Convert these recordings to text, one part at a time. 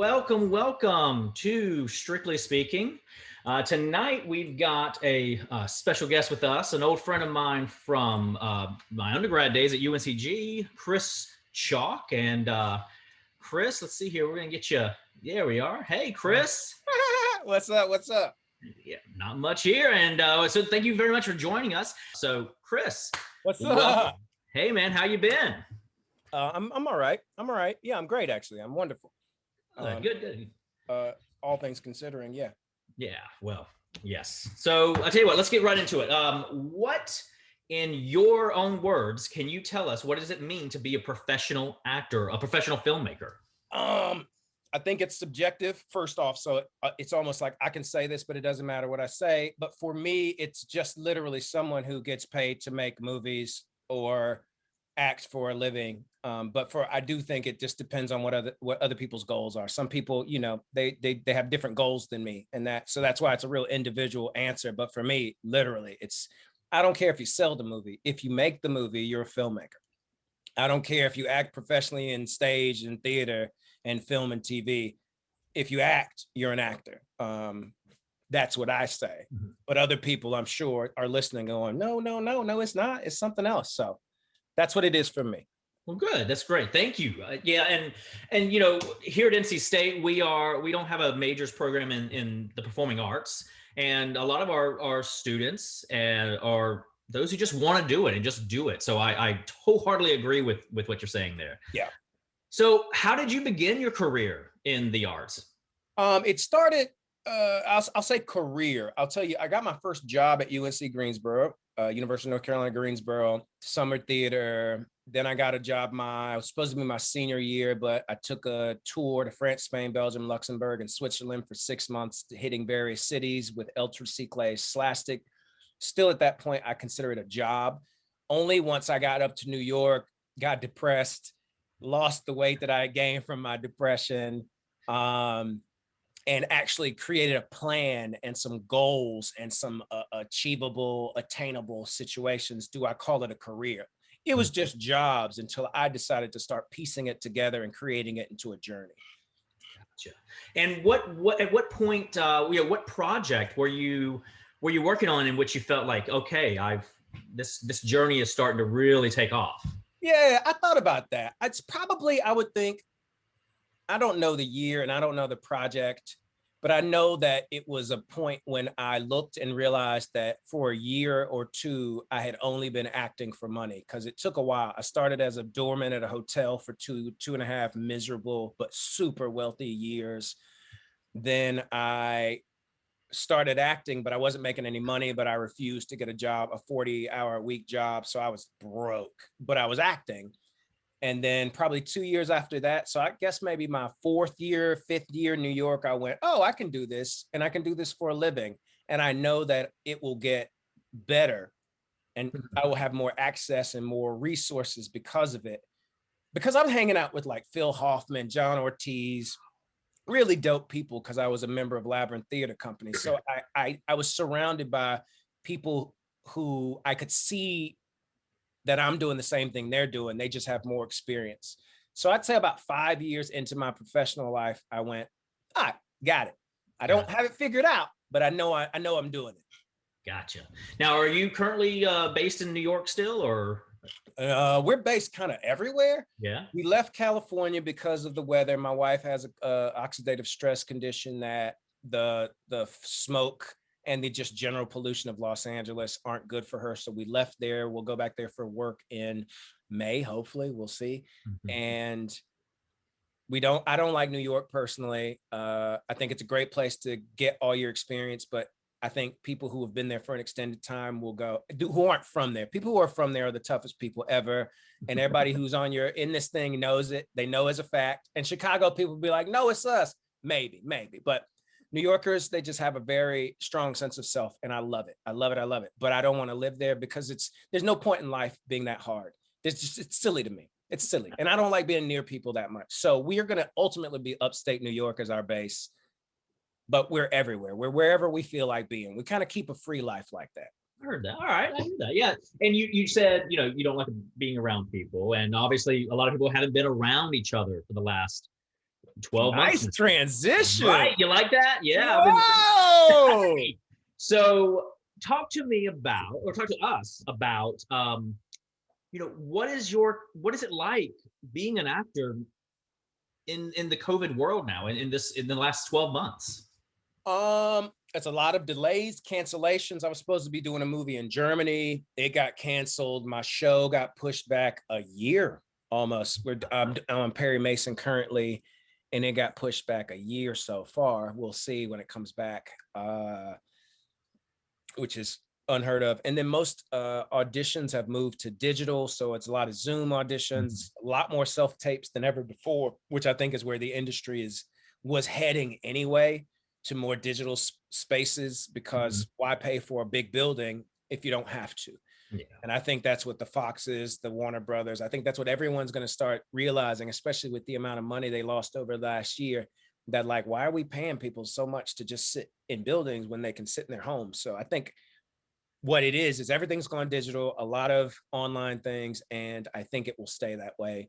Welcome to Strictly Speaking. Tonight we've got a special guest with us, an old friend of mine from my undergrad days at UNCG, Chris Chalk. And Chris, let's see here, we're gonna get you. There we are. Hey, Chris. What's up? What's up? Yeah, not much here. And so thank you very much for joining us. So, Chris, What's welcome. up? Hey, man, how you been? I'm all right. I'm all right. Yeah, I'm great actually. I'm wonderful. Good. All things considering, yeah. Yeah, well, yes. So I'll tell you what, let's get right into it. What, in your own words, can you tell us, what does it mean to be a professional actor, a professional filmmaker? I think it's subjective, first off. So it's almost like I can say this, but it doesn't matter what I say. But for me, it's just literally someone who gets paid to make movies or act for a living. I do think it just depends on what other people's goals are. Some people, they have different goals than me, and that's why it's a real individual answer. But for me, literally, I don't care if you sell the movie. If you make the movie, you're a filmmaker. I don't care if you act professionally in stage and theater and film and TV. If you act, you're an actor. That's what I say. Mm-hmm. But other people, I'm sure, are listening going, no, it's not. It's something else. So that's what it is for me. Well, good. That's great. Thank you. Yeah, and here at NC State, we don't have a majors program in the performing arts, and a lot of our students are those who just want to do it and just do it. So I wholeheartedly agree with what you're saying there. Yeah. So how did you begin your career in the arts? It started. I'll say career. I'll tell you, I got my first job at UNC Greensboro, University of North Carolina, Greensboro, summer theater. Then I got a job it was supposed to be my senior year, but I took a tour to France, Spain, Belgium, Luxembourg, and Switzerland for 6 months, hitting various cities with El Tricycle, Slastic. Still at that point, I consider it a job. Only once I got up to New York, got depressed, lost the weight that I had gained from my depression, and actually created a plan and some goals and some achievable, attainable situations. Do I call it a career? It was just jobs until I decided to start piecing it together and creating it into a journey. Gotcha. And at what point, what project were you working on in which you felt like, okay, this journey is starting to really take off? Yeah, I thought about that. It's probably, I would think, I don't know the year and I don't know the project, but I know that it was a point when I looked and realized that for a year or two, I had only been acting for money because it took a while. I started as a doorman at a hotel for two and a half miserable, but super wealthy years. Then I started acting, but I wasn't making any money, but I refused to get a job, a 40-hour-a-week job. So I was broke, but I was acting. And then probably 2 years after that, so I guess maybe my 4th year, 5th year in New York, I went, oh, I can do this, and I can do this for a living. And I know that it will get better, and I will have more access and more resources because of it. Because I'm hanging out with like Phil Hoffman, John Ortiz, really dope people, because I was a member of Labyrinth Theater Company. So I was surrounded by people who I could see that I'm doing the same thing they're doing. They just have more experience. So I'd say about 5 years into my professional life, I went, got it. I don't have it figured out, but I know I'm doing it. Gotcha. Now, are you currently based in New York still, or? We're based kind of everywhere. Yeah. We left California because of the weather. My wife has a oxidative stress condition that the smoke and the just general pollution of Los Angeles aren't good for her. So we left there. We'll go back there for work in May, hopefully. We'll see. Mm-hmm. And I don't like New York personally. I think it's a great place to get all your experience, but I think people who have been there for an extended time who aren't from there. People who are from there are the toughest people ever. And everybody who's in this thing knows it. They know as a fact. And Chicago people be like, no, it's us. Maybe. But New Yorkers, they just have a very strong sense of self, and I love it. I love it. But I don't want to live there because there's no point in life being that hard. It's silly to me. It's silly. And I don't like being near people that much. So we are going to ultimately be upstate New York as our base, but we're everywhere. We're wherever we feel like being. We kind of keep a free life like that. I heard that. All right. I heard that. Yeah. And you said, you don't like being around people. And obviously a lot of people haven't been around each other for the last 12 months. Nice transition. Right. You like that? Yeah. Whoa. So talk to me about, or talk to us about, what is it like being an actor in the COVID world now, in the last 12 months? It's a lot of delays, cancellations. I was supposed to be doing a movie in Germany. It got canceled. My show got pushed back a year almost. I'm on Perry Mason currently, and it got pushed back a year so far. We'll see when it comes back, which is unheard of. And then most auditions have moved to digital. So it's a lot of Zoom auditions, a lot more self-tapes than ever before, which I think is where the industry was heading anyway, to more digital spaces, because why pay for a big building if you don't have to? Yeah. And I think that's what the Foxes, the Warner Brothers, I think that's what everyone's going to start realizing, especially with the amount of money they lost over last year, that like, why are we paying people so much to just sit in buildings when they can sit in their homes? So I think what it is everything's gone digital, a lot of online things, and I think it will stay that way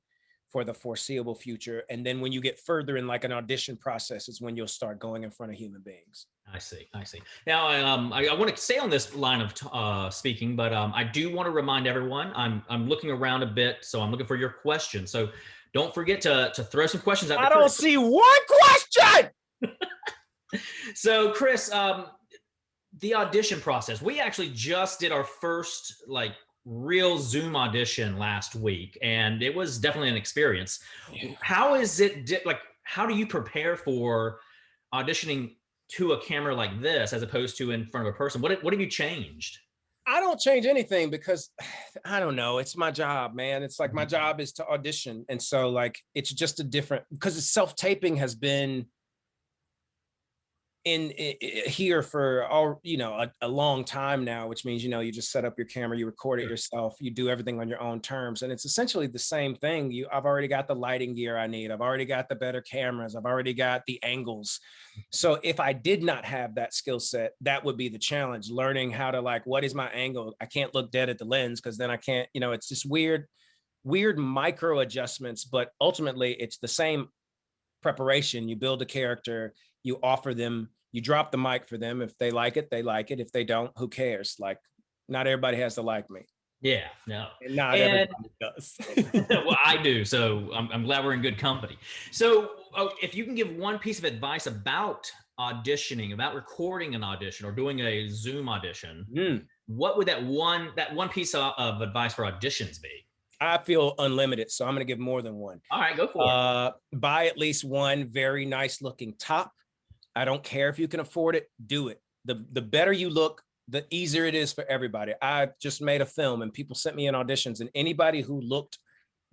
for the foreseeable future. And then when you get further in like an audition process is when you'll start going in front of human beings. I see. Now, I want to stay on this line of speaking, but I do want to remind everyone, I'm looking around a bit, so I'm looking for your questions. So don't forget to throw some questions out. I don't see one question. So Chris, the audition process, we actually just did our first like real Zoom audition last week, and it was definitely an experience. Yeah. How is it like, how do you prepare for auditioning to a camera like this as opposed to in front of a person? What have you changed? I don't change anything because I don't know. It's my job, man. It's like my job is to audition. And so like, it's just a different, because self-taping has been in here for a long time now, which means you just set up your camera, you record it yourself, you do everything on your own terms, and it's essentially the same thing. I've already got the lighting gear I need, I've already got the better cameras, I've already got the angles. So if I did not have that skill set, that would be the challenge, learning how to like, what is my angle? I can't look dead at the lens because then I can't, it's just weird micro adjustments, but ultimately it's the same preparation. You build a character, you offer them, you drop the mic for them. If they like it, they like it. If they don't, who cares? Like, not everybody has to like me. Yeah, no. And not everybody does. Well, I do. So I'm glad we're in good company. So if you can give one piece of advice about auditioning, about recording an audition or doing a Zoom audition, what would that one piece of advice for auditions be? I feel unlimited, so I'm going to give more than one. All right, go for it. Buy at least one very nice looking top. I don't care if you can afford it, do it. The better you look, the easier it is for everybody. I just made a film and people sent me in auditions, and anybody who looked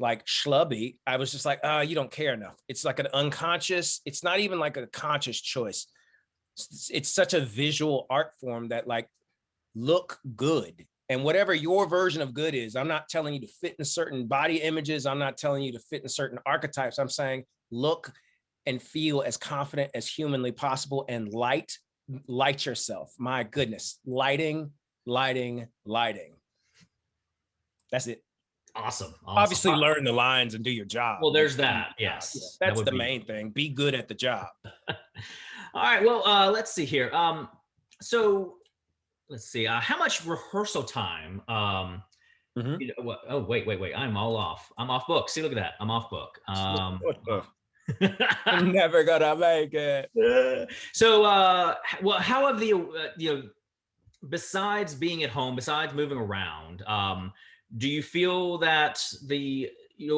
like schlubby, I was just like, you don't care enough. It's like an unconscious, it's not even like a conscious choice. It's such a visual art form that like, look good. And whatever your version of good is, I'm not telling you to fit in certain body images. I'm not telling you to fit in certain archetypes. I'm saying look and feel as confident as humanly possible, and light yourself. My goodness, lighting. That's it. Awesome. Obviously learn the lines and do your job. Well, there's that. Yes. Yeah, that's the main thing. Be good at the job. All right. Well, let's see here. So let's see. How much rehearsal time? Oh, wait. I'm all off. I'm off book. See, look at that. I'm off book. I'm never gonna make it. So, how have the, besides being at home, besides moving around, do you feel that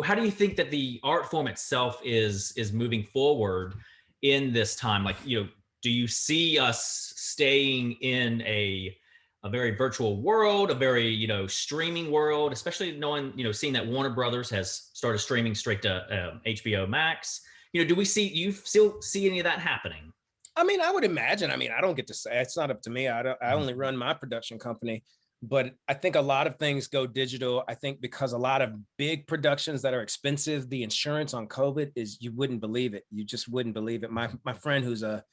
how do you think that the art form itself is moving forward in this time? Like, do you see us staying in a very virtual world, a very, streaming world, especially knowing, seeing that Warner Brothers has started streaming straight to HBO Max? Do you still see any of that happening? I mean, I would imagine. I mean, I don't get to say, it's not up to me. I only run my production company, but I think a lot of things go digital. I think because a lot of big productions that are expensive, the insurance on COVID is, you wouldn't believe it. You just wouldn't believe it. My friend who's a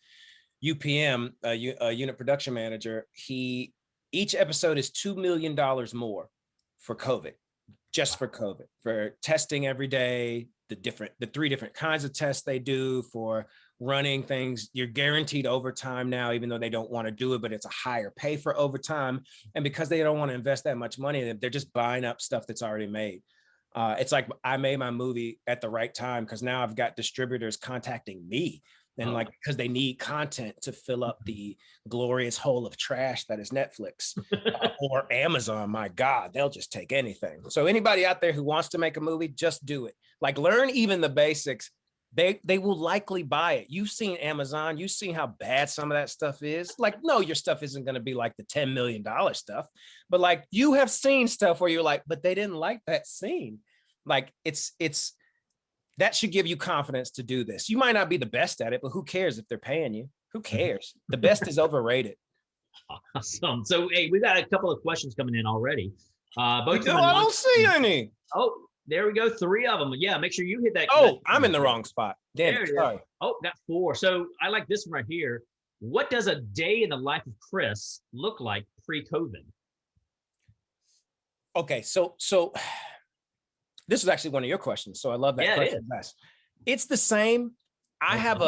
UPM, a unit production manager, each episode is $2 million more for COVID, just for COVID, for testing every day, the 3 different kinds of tests they do for running things. You're guaranteed overtime now, even though they don't want to do it, but it's a higher pay for overtime. And because they don't want to invest that much money, they're just buying up stuff that's already made. It's like I made my movie at the right time because now I've got distributors contacting me and like because they need content to fill up the glorious hole of trash that is Netflix or Amazon. My God, they'll just take anything. So anybody out there who wants to make a movie, just do it. Like learn even the basics. They will likely buy it. You've seen Amazon. You've seen how bad some of that stuff is. Like, no, your stuff isn't going to be like the $10 million stuff, but like you have seen stuff where you're like, but they didn't like that scene. Like it's that should give you confidence to do this. You might not be the best at it, but who cares if they're paying you? Who cares? The best is overrated. Awesome. So, hey, we got a couple of questions coming in already. Both I don't see any. Oh, there we go. 3 of them. Yeah, make sure you hit that. Oh, I'm in the wrong spot. Damn it. Sorry. Oh, got 4. So I like this one right here. What does a day in the life of Chris look like pre-COVID? Okay, so this is actually one of your questions. So I love that question. It's the same. I have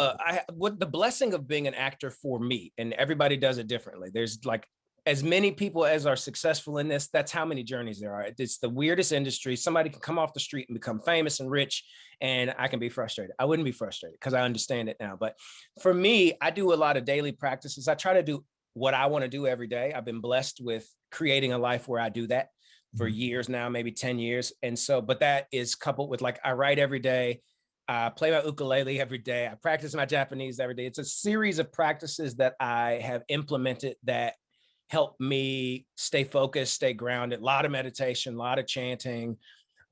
what the blessing of being an actor for me, and everybody does it differently. There's like as many people as are successful in this, that's how many journeys there are. It's the weirdest industry. Somebody can come off the street and become famous and rich, and I can be frustrated. I wouldn't be frustrated because I understand it now. But for me, I do a lot of daily practices. I try to do what I want to do every day. I've been blessed with creating a life where I do that for years now, maybe 10 years. And so, but that is coupled with like, I write every day. I play my ukulele every day. I practice my Japanese every day. It's a series of practices that I have implemented that help me stay focused, stay grounded. A lot of meditation, a lot of chanting.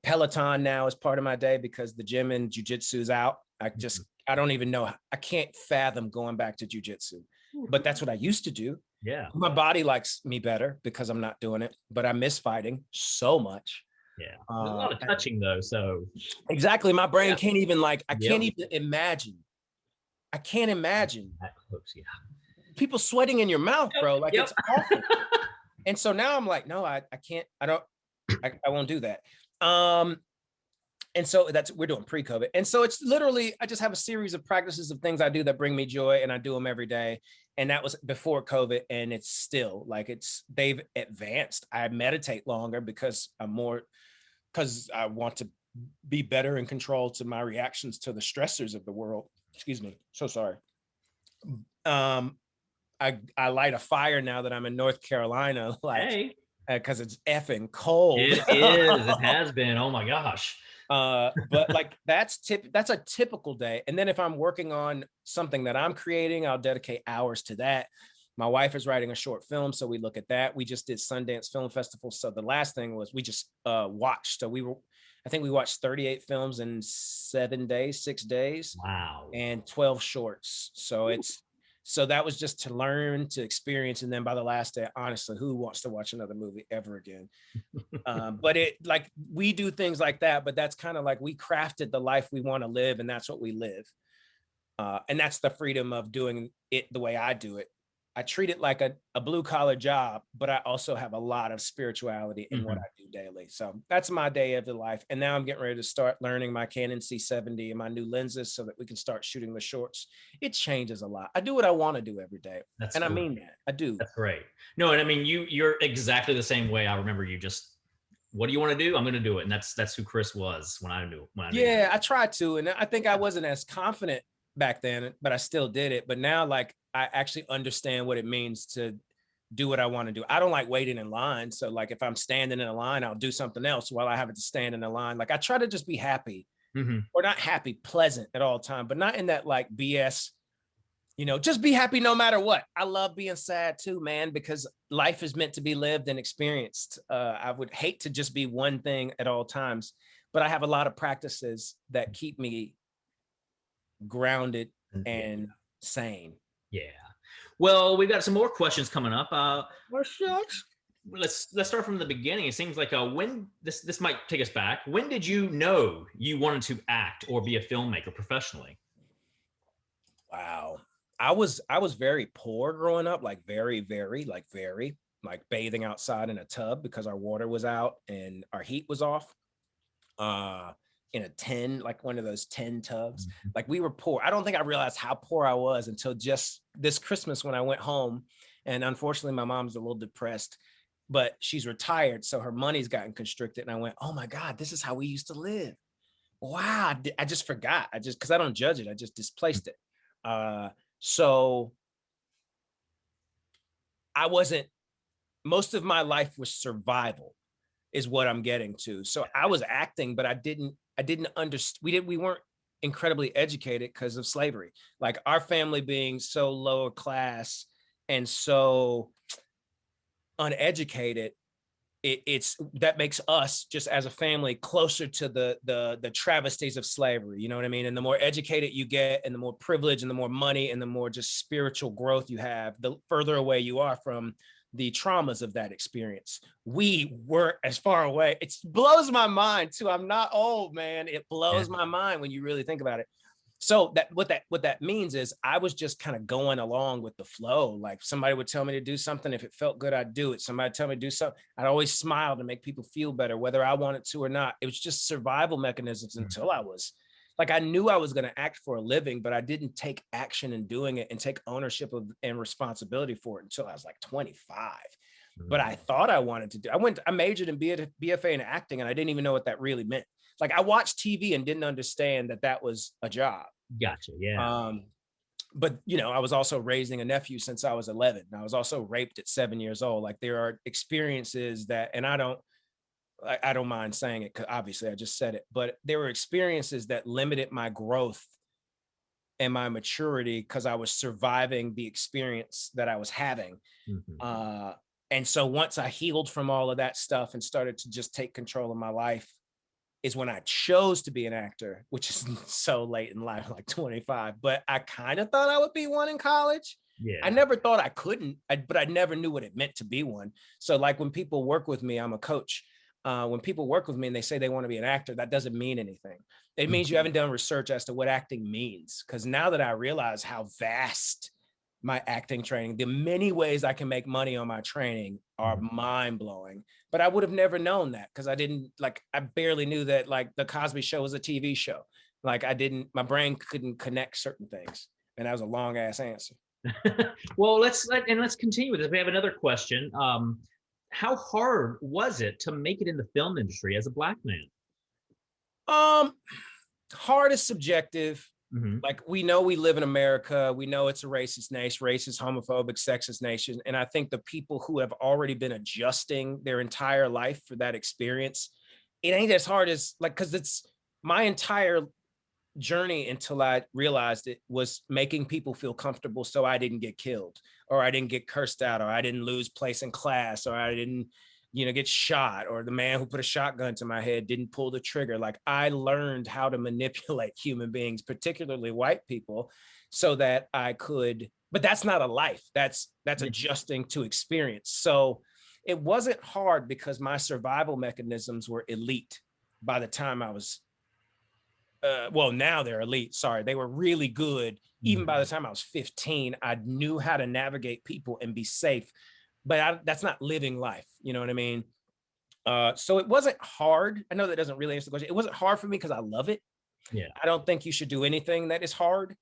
Peloton now is part of my day because the gym and jujitsu is out. I don't even know. I can't fathom going back to jujitsu, but that's what I used to do. Yeah. My body likes me better because I'm not doing it, but I miss fighting so much. Yeah. A lot of touching though. So exactly. My brain can't even I can't even imagine. I can't imagine. That close, yeah. People sweating in your mouth, bro. Like it's awful. And so now I'm like, no, I can't, I won't do that. And so we're doing pre-COVID. And so it's literally, I just have a series of practices of things I do that bring me joy, and I do them every day. And that was before COVID. And it's still they've advanced. I meditate longer because I want to be better in control to my reactions to the stressors of the world. Excuse me. So sorry. I light a fire now that I'm in North Carolina, because it's effing cold. It is. It has been. Oh my gosh. But like that's a typical day. And then if I'm working on something that I'm creating, I'll dedicate hours to that. My wife is writing a short film, so we look at that. We just did Sundance Film Festival. So the last thing was we just watched. So I think we watched 38 films in 6 days. Wow. And 12 shorts. So that was just to learn, to experience. And then by the last day, honestly, who wants to watch another movie ever again? But we do things like that, but that's kind of like we crafted the life we want to live, and that's what we live. And that's the freedom of doing it the way I do it. I treat it like a blue collar job, but I also have a lot of spirituality in what I do daily. So that's my day of the life. And now I'm getting ready to start learning my Canon C70 and my new lenses so that we can start shooting the shorts. It changes a lot. I do what I want to do every day. I mean that. I do. That's great. No, and I mean, you're exactly the same way. I remember you just, what do you want to do? I'm going to do it. And that's who Chris was when I knew. I tried to. And I think I wasn't as confident back then, but I still did it. But now, I actually understand what it means to do what I want to do. I don't like waiting in line. So if I'm standing in a line, I'll do something else while I have to stand in a line. I try to just be happy or not happy, pleasant at all time, but not in that BS, just be happy no matter what. I love being sad too, man, because life is meant to be lived and experienced. I would hate to just be one thing at all times, but I have a lot of practices that keep me grounded and sane. Yeah. Well, we've got some more questions coming up. Shucks. Let's start from the beginning. It seems like when this might take us back. When did you know you wanted to act or be a filmmaker professionally? Wow. I was very poor growing up, very bathing outside in a tub because our water was out and our heat was off. in a 10, like one of those 10 tubs. Mhm. Like we were poor. I don't think I realized how poor I was until just this Christmas when I went home. And unfortunately, my mom's a little depressed, but she's retired. So her money's gotten constricted. And I went, oh my God, this is how we used to live. Wow. I just forgot. Because I don't judge it, I just displaced it. So I wasn't, most of my life was survival is what I'm getting to. So I was acting, but I didn't understand. We weren't incredibly educated because of slavery. Like our family being so lower class and so uneducated, it's that makes us just as a family closer to the travesties of slavery. You know what I mean? And the more educated you get, and the more privilege, and the more money, and the more just spiritual growth you have, the further away you are from the traumas of that experience. We weren't as far away. It blows my mind too. I'm not old, man. It Yeah. blows my mind when you really think about it. So what that means is I was just kind of going along with the flow. Like somebody would tell me to do something. If it felt good, I'd do it. Somebody tell me to do something, I'd always smile to make people feel better, whether I wanted to or not. It was just survival mechanisms until I was like, I knew I was going to act for a living, but I didn't take action in doing it and take ownership of and responsibility for it until I was like 25. But Mhm. I thought I wanted to do. I majored in BFA in acting, and I didn't even know what that really meant. Like I watched TV and didn't understand that that was a job. Gotcha. Yeah. Um, but I was also raising a nephew since I was 11. I was also raped at 7 years old. Like there are experiences that, and I don't mind saying it because obviously I just said it, but there were experiences that limited my growth and my maturity because I was surviving the experience that I was having. Mhm. Uh, and so once I healed from all of that stuff and started to just take control of my life, is when I chose to be an actor, which is so late in life, like 25. But I kind of thought I would be one in college. I Yeah. never thought I couldn't, but I never knew what it meant to be one. So, like when people work with me, I'm a coach. When people work with me and they say they want to be an actor, that doesn't mean anything. It Mhm. means you haven't done research as to what acting means. Because now that I realize how vast my acting training, the many ways I can make money on my training are Mhm. mind blowing. But I would have never known that because I barely knew that like the Cosby Show was a TV show. Like my brain couldn't connect certain things. And that was a long ass answer. Well, let's continue with this. We have another question. How hard was it to make it in the film industry as a black man? Um, Hard is subjective. Hmm. Like we know we live in America. We know it's a racist nation, racist, homophobic, sexist nation. And I think the people who have already been adjusting their entire life for that experience, it ain't as hard as like, because it's my entire journey until I realized it was making people feel comfortable so I didn't get killed or I didn't get cursed out or I didn't lose place in class or I didn't get shot or the man who put a shotgun to my head didn't pull the trigger. Like I learned how to manipulate human beings, particularly white people, so that I could, but that's not a life. That's Yeah. adjusting to experience. So it wasn't hard because my survival mechanisms were elite by the time I was well, now they're elite. Sorry, they were really good. Even by the Mhm. time I was 15, I knew how to navigate people and be safe. But that's not living life. You know what I mean? So it wasn't hard. I know that doesn't really answer the question. It wasn't hard for me because I love it. Yeah. I don't think you should do anything that is hard.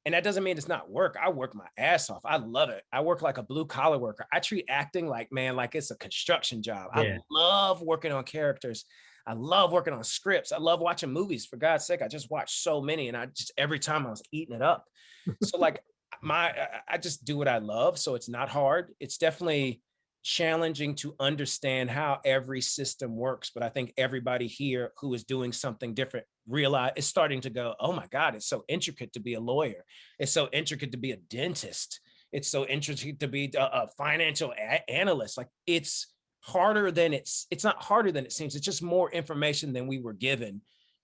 And that doesn't mean it's not work. I work my ass off. I love it. I work like a blue collar worker. I treat acting like, man, like it's a construction job. I Yeah. love working on characters. I love working on scripts. I love watching movies. For God's sake, I just watched so many and I just every time I was eating it up. So like I just do what I love. So it's not hard. It's definitely challenging to understand how every system works. But I think everybody here who is doing something different realize is starting to go, oh my God, it's so intricate to be a lawyer. It's so intricate to be a dentist. It's so intricate to be a financial analyst. Like it's not harder than it seems. It's just more information than we were given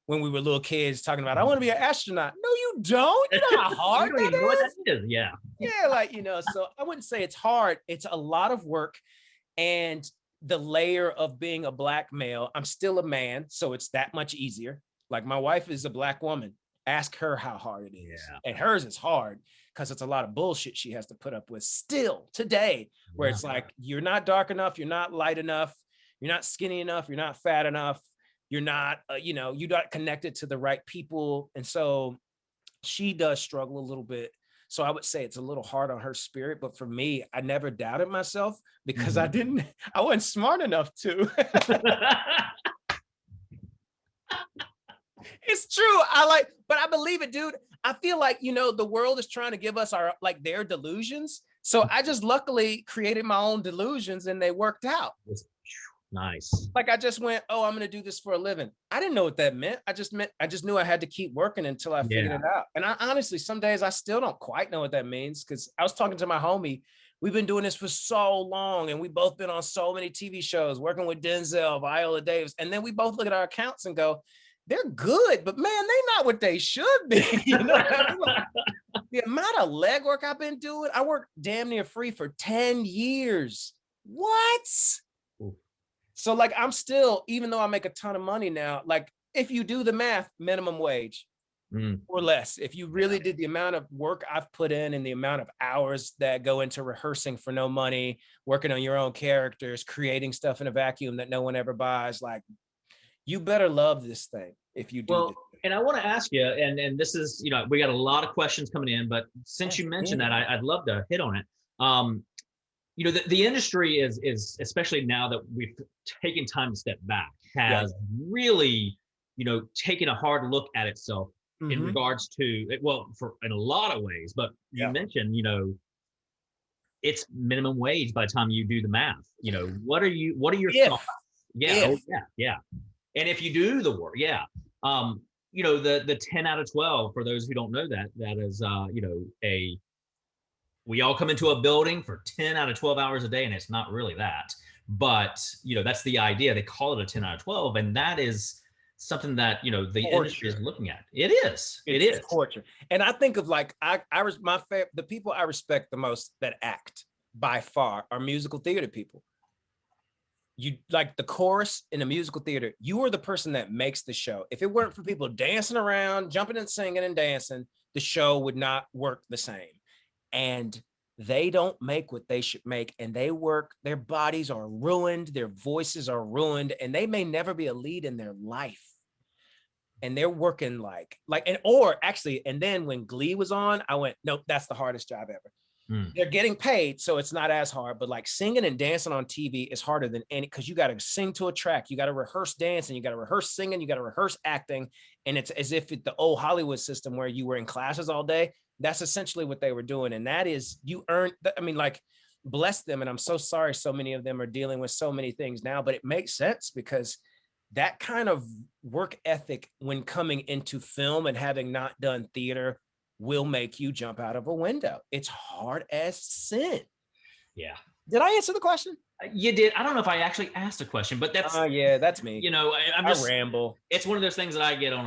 when we were little kids talking about, I want to be an astronaut. No, you don't. You know how You hard don't that even know what that is? is. Yeah. Yeah, like, so I wouldn't say it's hard. It's a lot of work. And the layer of being a black male, I'm still a man, so it's that much easier. Like my wife is a black woman. Ask her how hard it is. Yeah. And hers is hard because it's a lot of bullshit she has to put up with still today, where Yeah. it's like, you're not dark enough, you're not light enough, you're not skinny enough, you're not fat enough. you're not, you're not connected to the right people. And so she does struggle a little bit. So I would say it's a little hard on her spirit. But for me, I never doubted myself because Mhm. I wasn't smart enough to. It's true. But I believe it, dude. I feel like, the world is trying to give us their delusions. So I just luckily created my own delusions and they worked out. Nice. Like I just went, oh, I'm going to do this for a living. I didn't know what that meant. I just knew I had to keep working until I figured Yeah. it out. And I honestly, some days I still don't quite know what that means because I was talking to my homie. We've been doing this for so long and we both been on so many TV shows, working with Denzel, Viola Davis. And then we both look at our accounts and go, they're good, but man, they're not what they should be. You know what I mean? Like, the amount of legwork I've been doing, I worked damn near free for 10 years. What? Ooh. So like I'm still, even though I make a ton of money now, like if you do the math, minimum wage Mm. or less, if you really did the amount of work I've put in and the amount of hours that go into rehearsing for no money, working on your own characters, creating stuff in a vacuum that no one ever buys, like you better love this thing if you do Well, this. and I want to ask you, and this is, we got a lot of questions coming in, but since Let's you get mentioned it. that, I'd love to hit on it. The industry is especially now that we've taken time to step back, Yeah. has really, taken a hard look at itself in Mhm. regards to well, for in a lot of ways. But you Yeah. mentioned, it's minimum wage by the time you do the math. What are your thoughts? If, Yeah, oh if, yeah, yeah. And if you do the work, yeah. The 10 out of 12, for those who don't know that, that is a we all come into a building for 10 out of 12 hours a day, and it's not really that. But that's the idea. They call it a 10 out of 12, and that is something that the industry is torture. looking at. It is. It It's is. torture. And I think of like the people I respect the most that act by far are musical theater people. You like the chorus in a musical theater, you are the person that makes the show. If it weren't for people dancing around, jumping and singing and dancing, the show would not work the same. And they don't make what they should make, and they work, their bodies are ruined, their voices are ruined, and they may never be a lead in their life. And they're working and then when Glee was on, I went, nope, that's the hardest job ever. Mm. They're getting paid, so it's not as hard, but like singing and dancing on TV is harder than any, because you got to sing to a track, you got to rehearse dancing, you got to rehearse singing, you got to rehearse acting. And it's as if the old Hollywood system where you were in classes all day. That's essentially what they were doing. And that is, you earn, I mean, like, bless them. And I'm so sorry so many of them are dealing with so many things now, but it makes sense because that kind of work ethic when coming into film and having not done theater will make you jump out of a window. It's hard as sin. Yeah. Did I answer the question? You did. I don't know if I actually asked a question, but that's Yeah, that's me. I'm I just ramble. it's one of those things that I get on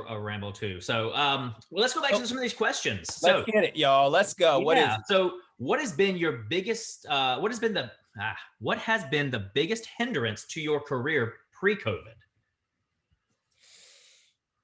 a ramble too. So well, let's go back Oh, to some of these questions. let's So get it, y'all. Let's go. What is yeah. it? So what has been your biggest what has been the biggest hindrance to your career pre-COVID?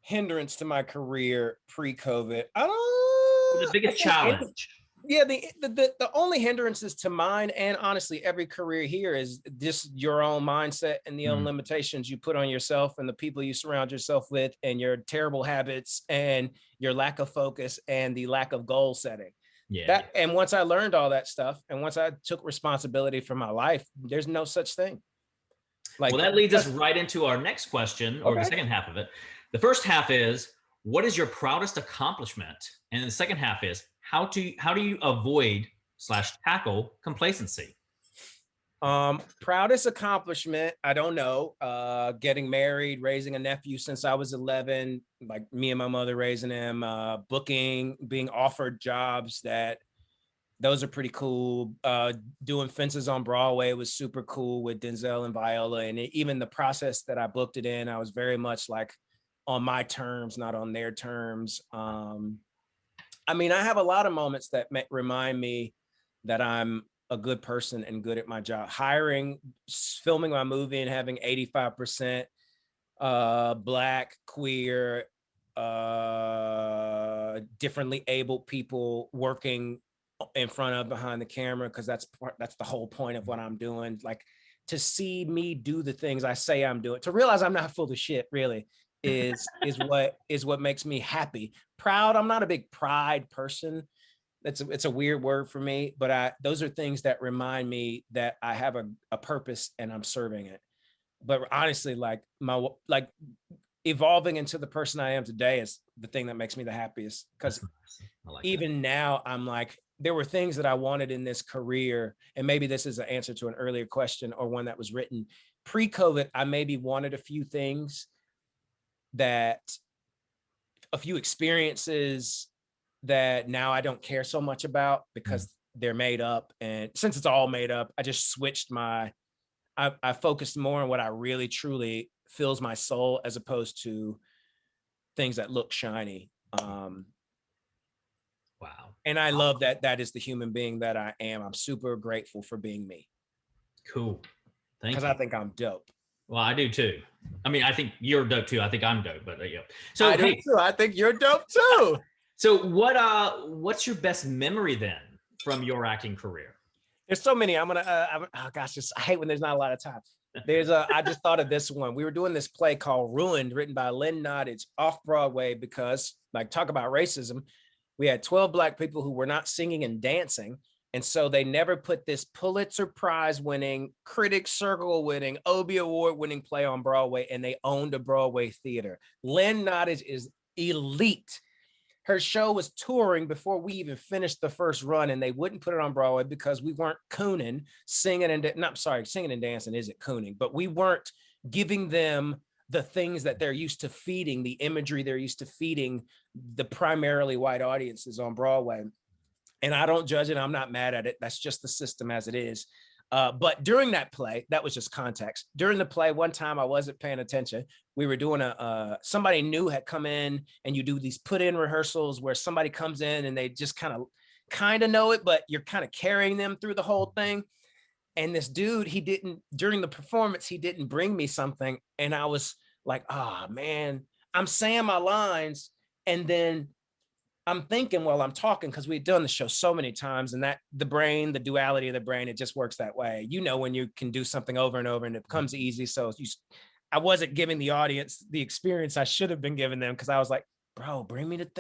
Hindrance to my career pre-COVID. The I biggest think challenge. yeah, the only hindrances to mine and honestly every career here is just your own mindset and the own Mm, limitations you put on yourself and the people you surround yourself with and your terrible habits and your lack of focus and the lack of goal setting. yeah. That and once I learned all that stuff and once I took responsibility for my life, there's no such thing. Well, Like that leads us right into our next question, or the okay. second half of it. The first half is, what is your proudest accomplishment? And the second half is, how do you avoid slash tackle complacency? Proudest accomplishment, I don't know. Getting married, raising a nephew since I was 11, like me and my mother raising him, booking, being offered jobs that those are pretty cool. Doing Fences on Broadway was super cool with Denzel and Viola. And even the process that I booked it in, I was very much like on my terms, not on their terms. I mean, I have a lot of moments that remind me that I'm a good person and good at my job. Filming my movie and having 85% Black, queer, differently abled people working in front of behind the camera, because that's the whole point of what I'm doing. Like to see me do the things I say I'm doing, to realize I'm not full of shit, really, is what makes me happy. Proud, I'm not a big pride person. It's a weird word for me, but those are things that remind me that I have a purpose and I'm serving it. But honestly, like evolving into the person I am today is the thing that makes me the happiest. Because Nice. I like that. even now, I'm like, there were things that I wanted in this career, and maybe this is an answer to an earlier question or one that was written pre-COVID. I maybe wanted a few things, that a few experiences that now I don't care so much about Mm. because they're made up. And since it's all made up, I just switched I focused more on what I really truly fills my soul, as opposed to things that look shiny. Wow. And I love that that is the human being that I am. I'm super grateful for being me, Cool. because Thank I you. think I'm dope. Well, I do too. I mean, I think you're dope too. I think I'm dope, but yeah. So I do hey, too. I think you're dope too. so what's your best memory then from your acting career? There's so many. Oh gosh, I hate when there's not a lot of time. I just thought of this one. We were doing this play called Ruined, written by Lynn Nottage, off Broadway, because, like, talk about racism. We had 12 Black people who were not singing and dancing. And so they never put this Pulitzer Prize winning, Critics Circle winning, Obie Award winning play on Broadway, and they owned a Broadway theater. Lynn Nottage is elite. Her show was touring before we even finished the first run, and they wouldn't put it on Broadway because we weren't cooning, singing and not sorry, singing and dancing isn't cooning, but we weren't giving them the things that they're used to feeding, the imagery they're used to feeding the primarily white audiences on Broadway. And I don't judge it. I'm not mad at it. That's just the system as it is. But during that play, that was just context. During the play, one time I wasn't paying attention. We were doing somebody new had come in, and you do these put in rehearsals where somebody comes in and they just kind of know it, but you're kind of carrying them through the whole thing. And this dude, during the performance, he didn't bring me something. And I was like, oh man, I'm saying my lines. And then I'm thinking while I'm talking, because we've done the show so many times, and that the brain, the duality of the brain, it just works that way. You know, when you can do something over and over and it becomes easy. I wasn't giving the audience the experience I should have been giving them, because I was like, bro, bring me the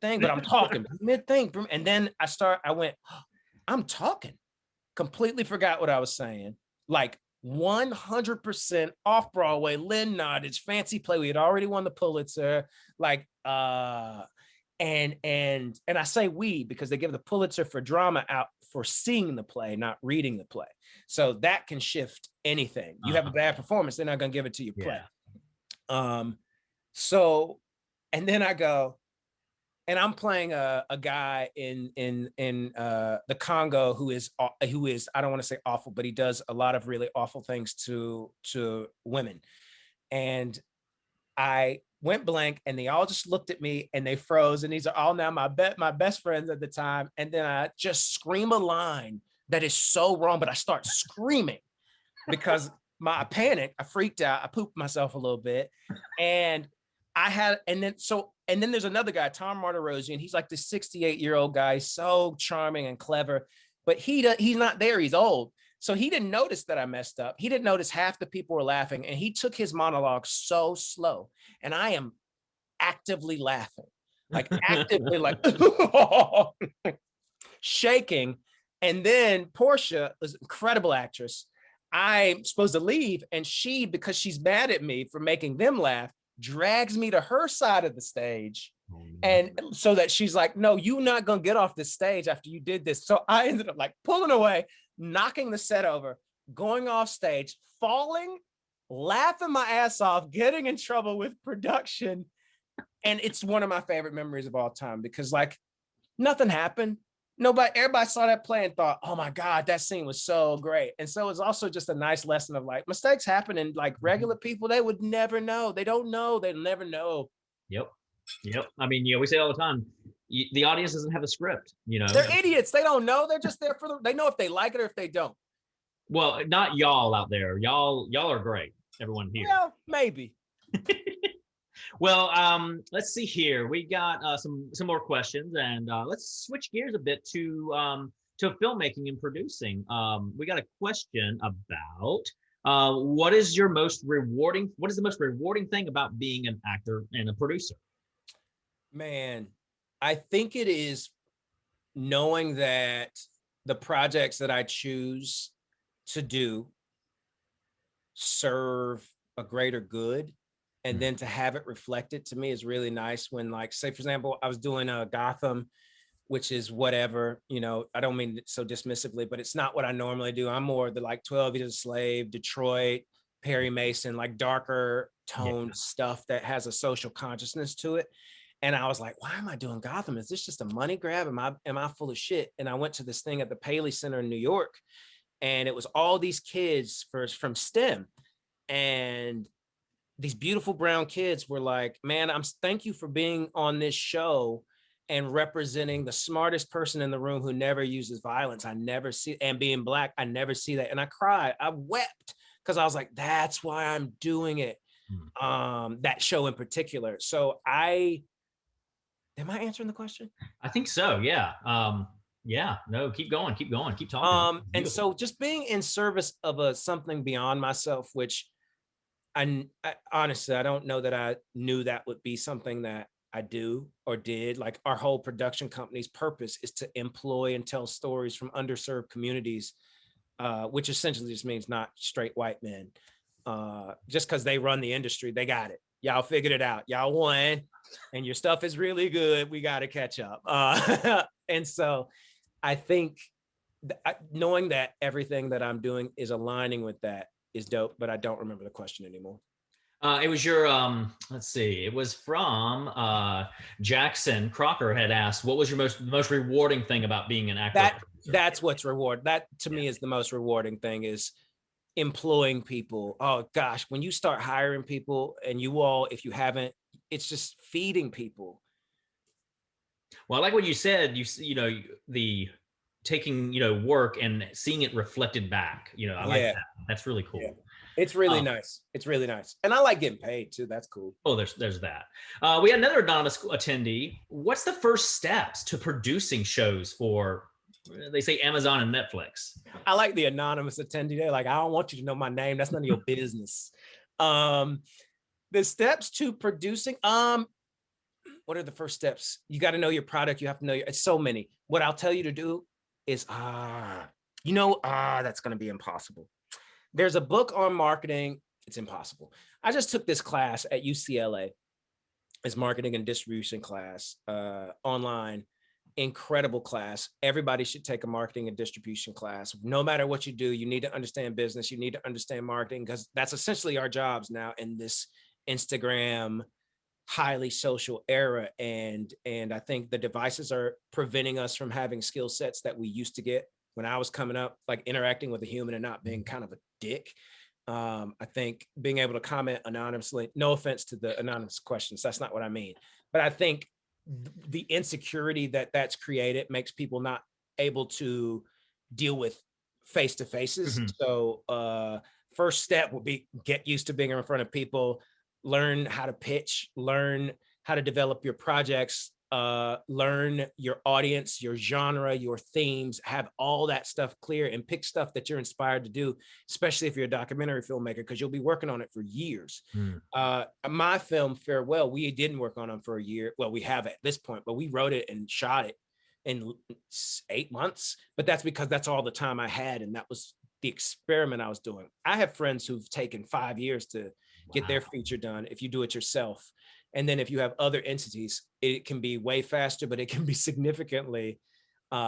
thing. But I'm talking, bring me the thing. And then I went, oh, I'm talking. Completely forgot what I was saying. Like 100% off Broadway, Lynn Nottage, fancy play. We had already won the Pulitzer. Like, and I say we because they give the Pulitzer for drama out for seeing the play, not reading the play. So that can shift anything. You have a bad performance, they're not going to give it to your play. So, and then I go, and I'm playing a guy in the Congo who is I don't want to say awful, but he does a lot of really awful things to women. And I went blank, and they all just looked at me and they froze. And these are all now my best friends at the time. And then I just scream a line that is so wrong, but I start screaming because I panicked, I freaked out, I pooped myself a little bit. And then there's another guy, Tom Martirosian. He's like this 68-year-old guy, so charming and clever, but he's not there. He's old. So he didn't notice that I messed up. He didn't notice half the people were laughing, and he took his monologue so slow. And I am actively laughing, like actively, like shaking. And then Portia was an incredible actress. I'm supposed to leave, and she, because she's mad at me for making them laugh, drags me to her side of the stage. And so that she's like, no, you're not going to get off this stage after you did this. So I ended up like pulling away, knocking the set over, going off stage, falling, laughing my ass off, getting in trouble with production. And it's one of my favorite memories of all time, because like nothing happened. Everybody saw that play and thought, oh my God, that scene was so great. And so it's also just a nice lesson of like mistakes happen, and like regular people, they would never know. They don't know. They'll never know. Yep. I mean, we say all the time, the audience doesn't have a script, They're idiots. They don't know. They're just there they know if they like it or if they don't. Well, not y'all out there. Y'all are great. Everyone here. Well, maybe. Well, let's see here. We got some more questions, and let's switch gears a bit to to filmmaking and producing. We got a question about what is the most rewarding thing about being an actor and a producer? Man, I think it is knowing that the projects that I choose to do serve a greater good, and Mm. then to have it reflected to me is really nice. When, like, say for example, I was doing a Gotham, which is whatever, I don't mean it so dismissively, but it's not what I normally do. I'm more the like 12 Years a Slave, Detroit, Perry Mason, like darker Yeah. toned stuff that has a social consciousness to it. And I was like, why am I doing Gotham? Is this just a money grab? Am I full of shit? And I went to this thing at the Paley Center in New York, and it was all these kids from STEM. And these beautiful brown kids were like, man, thank you for being on this show and representing the smartest person in the room who never uses violence. I never see, and being Black, I never see that. And I cried, I wept, because I was like, that's why I'm doing it. Mm. That show in particular. So am I answering the question? I think so. Yeah. Yeah. No, keep going. Keep going. Keep talking. And Beautiful. so just being in service of a something beyond myself, which I honestly, I don't know that I knew that would be something that I do or did. Like, our whole production company's purpose is to employ and tell stories from underserved communities, which essentially just means not straight white men. Just because they run the industry, they got it. Y'all figured it out. Y'all won, and your stuff is really good. We got to catch up. And so I think knowing that everything that I'm doing is aligning with that is dope, but I don't remember the question anymore. It was your let's see, it was from Jackson Crocker had asked, what was your most rewarding thing about being an actor? That's what's reward. That to me is the most rewarding thing, is employing people. Oh gosh, when you start hiring people, and you all, if you haven't, it's just feeding people. Well, I like what you said. The taking work and seeing it reflected back. I like Yeah, that. That's really yeah. cool. It's really Um, nice. It's really nice. And I like getting paid too. That's cool. oh, there's that. We had another anonymous attendee. What's the first steps to producing shows for, they say, Amazon and Netflix? I like the anonymous attendee. They're like, I don't want you to know my name. That's none of your business. Um, the steps to producing, what are the first steps? You got to know your product. You have to know it's so many. What I'll tell you to do is, that's going to be impossible. There's a book on marketing. It's impossible. I just took this class at UCLA. It's marketing and distribution class, online. Incredible class. Everybody should take a marketing and distribution class. No matter what you do, you need to understand business. You need to understand marketing, because that's essentially our jobs now in this Instagram highly social era. And I think the devices are preventing us from having skill sets that we used to get when I was coming up, like interacting with a human and not being kind of a dick. I think being able to comment anonymously, no offense to the anonymous questions, that's not what I mean, but I think the insecurity that's created makes people not able to deal with face to faces. Mhm. So first step would be get used to being in front of people, learn how to pitch, learn how to develop your projects, learn your audience, your genre, your themes, have all that stuff clear, and pick stuff that you're inspired to do, especially if you're a documentary filmmaker, because you'll be working on it for years. Mm. My film Farewell, we didn't work on them for a year. Well, we have at this point, but we wrote it and shot it in 8 months. But that's because that's all the time I had, and that was the experiment I was doing. I have friends who've taken 5 years to get their Wow. feature done if you do it yourself. And then if you have other entities, it can be way faster, but it can be significantly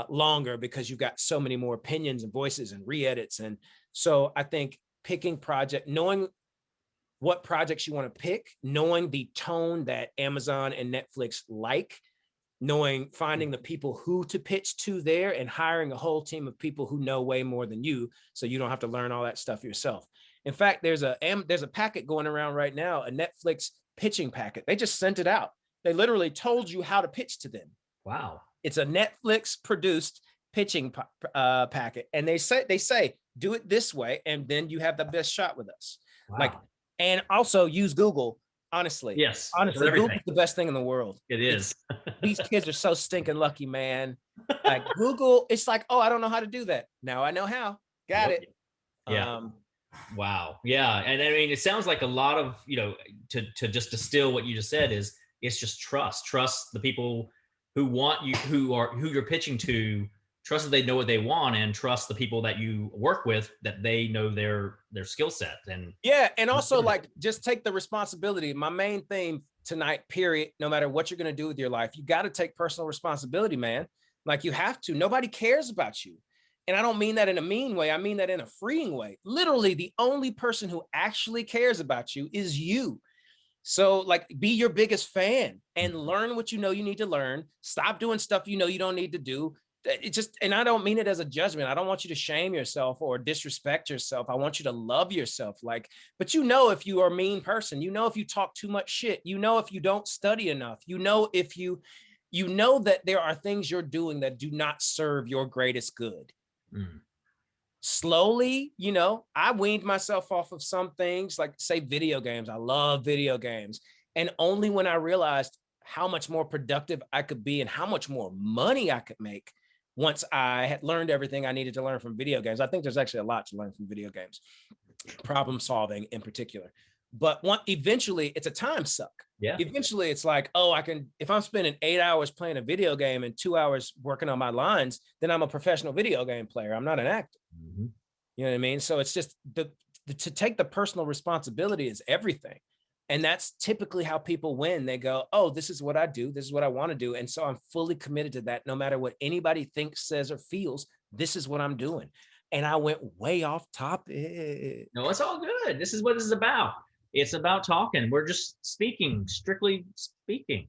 longer, because you've got so many more opinions and voices and re-edits. And so I think picking project, knowing what projects you want to pick, knowing the tone that Amazon and Netflix like, knowing, finding the people who to pitch to there, and hiring a whole team of people who know way more than you, so you don't have to learn all that stuff yourself. In fact, there's a packet going around right now, a Netflix pitching packet. They just sent it out. They literally told you how to pitch to them. Wow. It's a Netflix produced pitching packet, and they say do it this way, and then you have the best shot with us. Like, Wow. and also use Google. Honestly, Yes, with honestly, everything. Google's the best thing in the world. It is. It's these kids are so stinking lucky, man. Like Google, it's like, oh, I don't know how to do that. Now I know how. Got Yep. it. Yeah. Um, Wow. Yeah. And I mean, it sounds like a lot of, to just distill what you just said is it's just trust. Trust the people who want you, who you're pitching to, trust that they know what they want, and trust the people that you work with that they know their skill set. And yeah, and also like just take the responsibility. My main theme tonight, period, no matter what you're gonna do with your life, you got to take personal responsibility, man. Like you have to. Nobody cares about you. And I don't mean that in a mean way. I mean that in a freeing way. Literally, the only person who actually cares about you is you. So, like, be your biggest fan and learn what you know you need to learn. Stop doing stuff you know you don't need to do. It just, and I don't mean it as a judgment. I don't want you to shame yourself or disrespect yourself. I want you to love yourself. Like, but you know, if you are a mean person, you know, if you talk too much shit, you know, if you don't study enough, you know, if you know that there are things you're doing that do not serve your greatest good. Mm. Slowly, you know, I weaned myself off of some things, like say video games. I love video games. And only when I realized how much more productive I could be and how much more money I could make once I had learned everything I needed to learn from video games. I think there's actually a lot to learn from video games, problem solving in particular. But eventually it's a time suck. Yeah. Eventually it's like, oh, I can, if I'm spending 8 hours playing a video game and 2 hours working on my lines, then I'm a professional video game player. I'm not an actor. Mm-hmm. You know what I mean? So it's just to take the personal responsibility is everything. And that's typically how people win. They go, oh, this is what I do. This is what I want to do. And so I'm fully committed to that. No matter what anybody thinks, says, or feels, this is what I'm doing. And I went way off topic. No, it's all good. This is what this is about. It's about talking. We're just speaking, strictly speaking.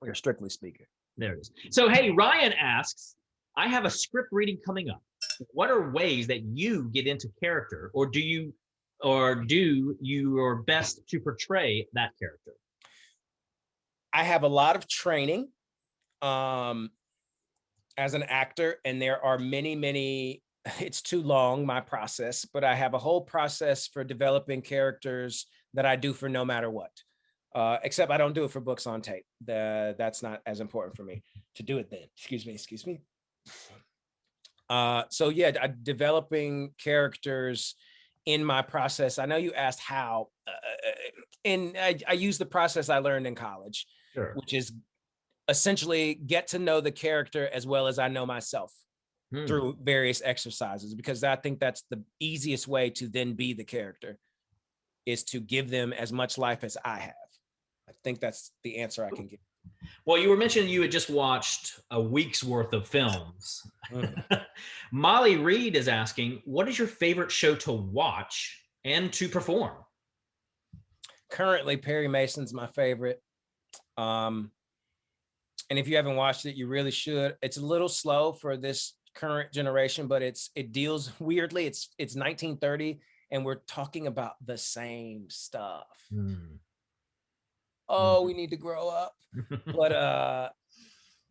We're strictly speaking. There it is. So, hey, Ryan asks, I have a script reading coming up. What are ways that you get into character, or do you your best to portray that character? I have a lot of training as an actor, and there are many, it's too long, my process, but I have a whole process for developing characters that I do for no matter what. Except I don't do it for books on tape. That's not as important for me to do it then. Excuse me. So yeah, developing characters in my process. I know you asked how, and I use the process I learned in college, Sure. which is essentially get to know the character as well as I know myself through various exercises, because I think that's the easiest way to then be the character, is to give them as much life as I have. I think that's the answer I can give. Well, you were mentioning you had just watched a week's worth of films. Molly Reed is asking, what is your favorite show to watch and to perform? Currently, Perry Mason's my favorite. And if you haven't watched it, you really should. It's a little slow for this current generation, but it deals weirdly. It's 1930, and we're talking about the same stuff. Oh, we need to grow up. But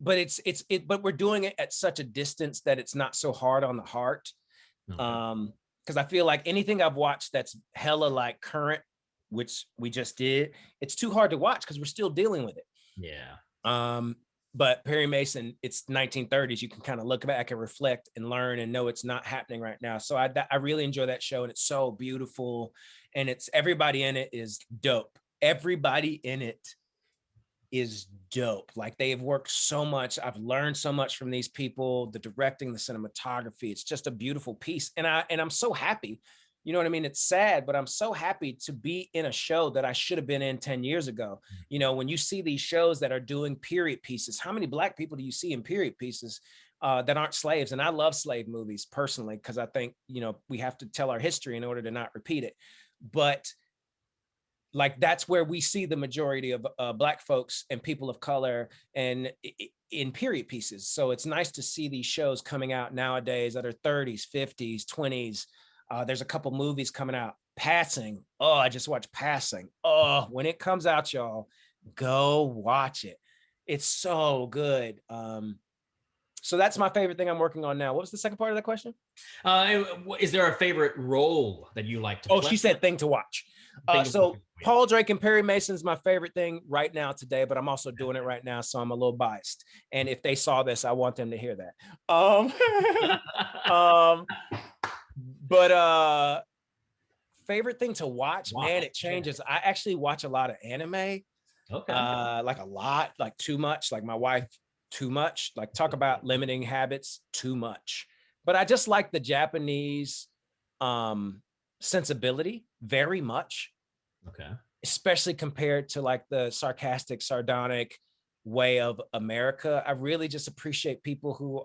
but we're doing it at such a distance that it's not so hard on the heart. Because I feel like anything I've watched that's hella like current, which we just did, it's too hard to watch because we're still dealing with it. Yeah. But Perry Mason, it's 1930s. You can kind of look back and reflect and learn and know it's not happening right now. So I really enjoy that show, and it's so beautiful, and it's everybody in it is dope. Everybody in it is dope. Like, they have worked so much. I've learned so much from these people, the directing, the cinematography. It's just a beautiful piece. And I'm so happy. You know what I mean? It's sad, but I'm so happy to be in a show that I should have been in 10 years ago. You know, when you see these shows that are doing period pieces, how many Black people do you see in period pieces that aren't slaves? And I love slave movies personally, because I think, you know, we have to tell our history in order to not repeat it. But like, that's where we see the majority of Black folks and people of color and in period pieces. So it's nice to see these shows coming out nowadays that are 30s, 50s, 20s. There's a couple movies coming out. Passing. Oh, I just watched Passing. Oh, when it comes out, y'all, go watch it. It's so good. So that's my favorite thing I'm working on now. What was the second part of that question? Is there a favorite role that you like to play? Oh, she said thing to watch. Think of So Paul Drake and Perry Mason's my favorite thing right now today, but I'm also doing it right now, so I'm a little biased. And if they saw this, I want them to hear that. Um, but favorite thing to watch, Wow. man, it changes. I actually watch a lot of anime, Okay. like a lot, like too much. Like my wife, too much. Like talk about limiting habits, too much. But I just like the Japanese sensibility very much, Okay. especially compared to like the sarcastic, sardonic way of America. I really just appreciate people who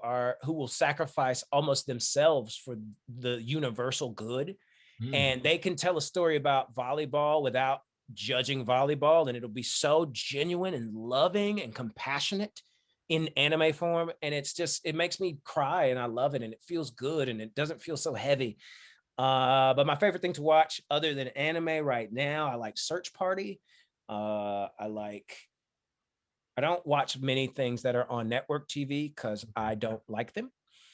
will sacrifice almost themselves for the universal good. Mm. And they can tell a story about volleyball without judging volleyball, and it'll be so genuine and loving and compassionate in anime form. And it makes me cry, and I love it, and it feels good, and it doesn't feel so heavy. But my favorite thing to watch other than anime right now, I like Search Party. I don't watch many things that are on network TV because I don't like them.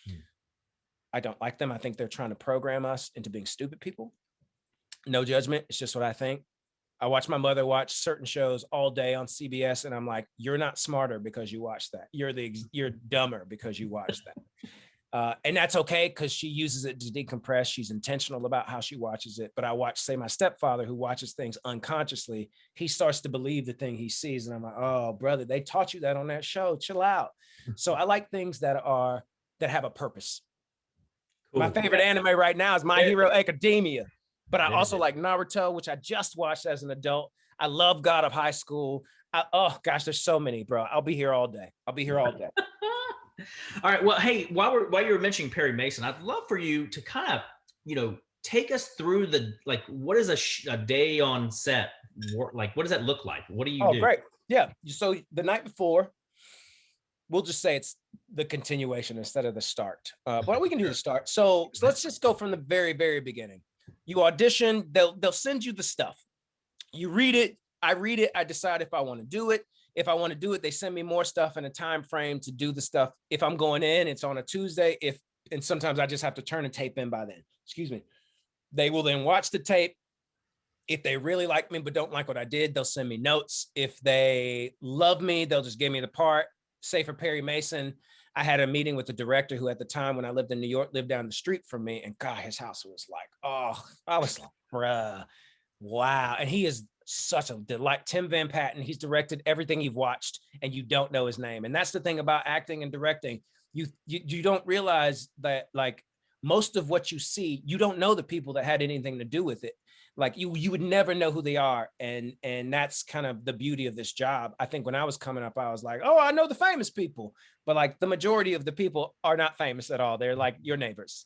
Mm. I don't like them. I think they're trying to program us into being stupid people. No judgment. It's just what I think. I watch my mother watch certain shows all day on CBS, and I'm like, you're not smarter because you watch that. You're dumber because you watch that. And that's okay because she uses it to decompress. She's intentional about how she watches it. But I watch, say, my stepfather who watches things unconsciously. He starts to believe the thing he sees, and I'm like, oh, brother, they taught you that on that show. Chill out. So I like things that have a purpose. Cool. My favorite anime right now is My Hero Academia, but I also like Naruto, which I just watched as an adult. I love God of High School. Oh gosh, there's so many, bro. I'll be here all day. All right. Well, hey, while you were mentioning Perry Mason, I'd love for you to kind of, take us through what is a day on set work like? What does that look like? What do you Oh, do? great. Yeah. So the night before, we'll just say it's the continuation instead of the start. But we can do the start. So let's just go from the very, very beginning. You audition, they'll send you the stuff. You read it, I read it, I decide if I want to do it. If I want to do it, they send me more stuff in a time frame to do the stuff. If I'm going in, it's on a Tuesday. And sometimes I just have to turn a tape in by then. Excuse me. They will then watch the tape. If they really like me but don't like what I did, they'll send me notes. If they love me, they'll just give me the part. Say for Perry Mason, I had a meeting with the director who at the time when I lived in New York lived down the street from me. And God, his house was like, oh, I was like, bruh, wow. And he is such a delight. Tim Van Patten, he's directed everything you've watched and you don't know his name. And that's the thing about acting and directing. You don't realize that like most of what you see, you don't know the people that had anything to do with it. Like you would never know who they are. And that's kind of the beauty of this job. I think when I was coming up, I was like, oh, I know the famous people, but like the majority of the people are not famous at all. They're like your neighbors.